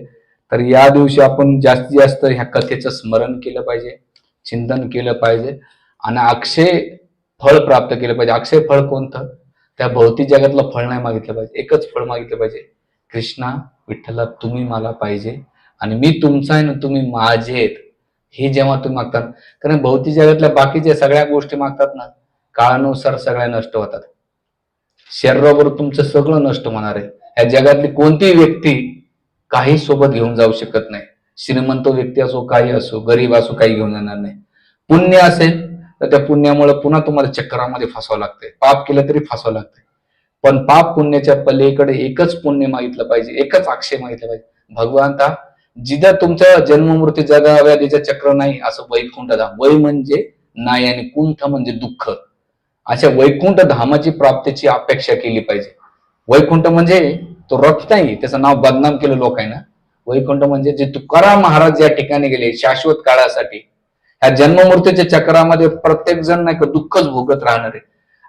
तर या दिवशी आपण जास्तीत जास्त ह्या कथेचं स्मरण केलं पाहिजे, चिंतन केलं पाहिजे आणि अक्षय फळ प्राप्त केलं पाहिजे. अक्षय फळ कोणतं? त्या भौतिक जगातलं फळ नाही मागितलं पाहिजे, एकच फळ मागितलं पाहिजे, कृष्णा विठ्ठला तुम्ही मला पाहिजे आणि मी तुमचा आहे ना तुम्ही माझे आहेत, हे जेव्हा तुम्ही मागतात. कारण भौतिक जगातल्या बाकीच्या सगळ्या गोष्टी मागतात ना, काळानुसार सगळ्या नष्ट होतात. शरीरावर तुमचं सगळं नष्ट होणार आहे. या जगातली कोणतीही व्यक्ती काही सोबत घेऊन जाऊ शकत नाही. श्रीमंत व्यक्ती असो, काही असो, गरीब असो, काही घेऊन जाणार नाही. पुण्य असेल तर त्या पुण्यामुळे पुन्हा तुम्हाला चक्रामध्ये फसावं लागतंय, पाप केलं तरी फसावं लागतंय. पण पाप पुण्याच्या पलीकडे एकच पुण्य मागितलं पाहिजे, एकच अक्षय मागितलं पाहिजे. भगवंता, जिथं तुमचं जन्म मृत्यू जगा व्याधीचं चक्र नाही असं वैकुंठ धाम, वै म्हणजे नाही आणि कुंठ म्हणजे दुःख, अशा वैकुंठ धामाची प्राप्तीची अपेक्षा केली पाहिजे. वैकुंठ म्हणजे तो रथ नाही, त्याचं नाव बदनाम केलं लोकांना. वैकुंठ म्हणजे जे तुकाराम महाराज या ठिकाणी गेले शाश्वत काळासाठी, ह्या जन्ममृत्यूच्या चक्रामध्ये प्रत्येक जण नाही का दुःखच भोगत राहणार आहे.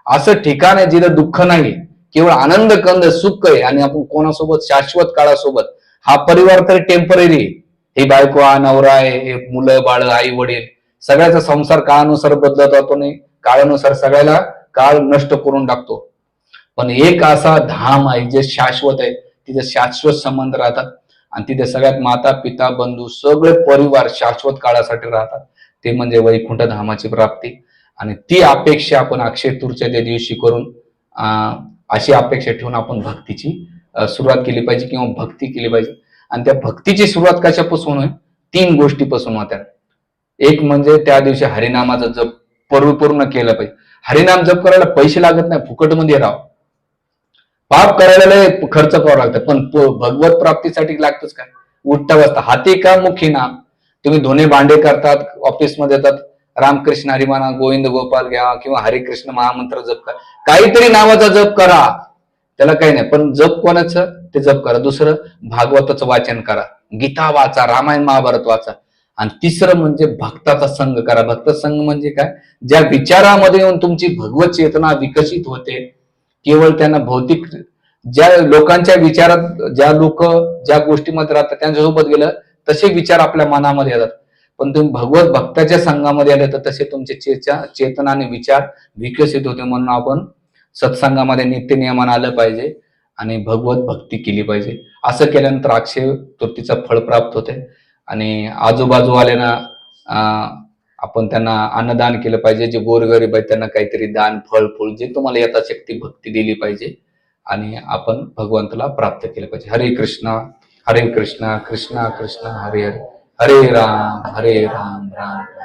असं ठिकाण आहे जिथं दुःख नाही, केवळ आनंद कंद सुख आहे. आणि आपण कोणासोबत शाश्वत काळासोबत, हा परिवार तरी टेम्पररी आहे, ही बायको हा नवरा आहे, हे मुलं बाळ आई वडील, सगळ्याचा संसार काळानुसार बदलत होतो नाही, काळानुसार सगळ्याला काळ नष्ट करून टाकतो. पण एक असा धाम आहे जे शाश्वत आहे, तिथे शाश्वत संबंध राहतात आणि तिथे सगळ्यात माता पिता बंधू सगळे परिवार शाश्वत काळासाठी राहतात, ते म्हणजे वैकुंठ धामाची प्राप्ती. आणि ती अपेक्षा आपण अक्षय तृतीयेच्या दिवशी करून अशी अपेक्षा ठेवून आपण भक्तीची सुरुवात केली पाहिजे किंवा भक्ती केली पाहिजे. आणि त्या भक्तीची सुरुवात कशापासून होईल? 3 गोष्टीपासून होत्या. एक म्हणजे त्या दिवशी हरिनामाचा जप परिपूर्ण केलं पाहिजे. हरिनाम जप करायला पैसे लागत नाही, फुकटमध्ये राहा. पाप करायला लय खर्च करावा लागतं, पण भगवत प्राप्तीसाठी लागतच काय? उठता बसता हाती का मुखी नाम. तुम्ही धुणे भांडे करतात, ऑफिसमध्ये येतात, रामकृष्ण हरी म्हणा, गोविंद गोपाल घ्या किंवा हरे कृष्ण महामंत्र जप करा, काहीतरी नावाचा जप करा, त्याला काही नाही. पण जप कोणाचं ते जप करा. दुसरं भागवताचं वाचन करा, गीता वाचा, रामायण महाभारत वाचा. आणि तिसरं म्हणजे भक्ताचा संग करा. भक्त संघ म्हणजे काय? ज्या विचारामध्ये येऊन तुमची भगवत चेतना विकसित होते. केवळ त्यांना भौतिक, ज्या लोकांच्या विचारात ज्या लोक ज्या गोष्टीमध्ये राहतात त्यांच्यासोबत गेलं तसे विचार आपल्या मनामध्ये येतात. पण तुम्ही भगवत भक्ताच्या संघामध्ये आले तर तसे तुमचे चेतना आणि विचार विकसित होते. म्हणून आपण सत्संगामध्ये नित्य नियमानं आलं पाहिजे आणि भगवत भक्ती केली पाहिजे. असं केल्यानंतर अक्षय तृतीचं फळ प्राप्त होते. आणि आजूबाजूवाल्यांना आपण त्यांना अन्नदान केलं पाहिजे. जे गोरगरीब आहेत त्यांना काहीतरी दान, फळ फूल जे तुम्हाला यथाशक्ती भक्ती दिली पाहिजे आणि आपण भगवंताला प्राप्त केलं पाहिजे. हरे कृष्ण कृष्णा कृष्णा हरे हरे, हरे राम राम राम.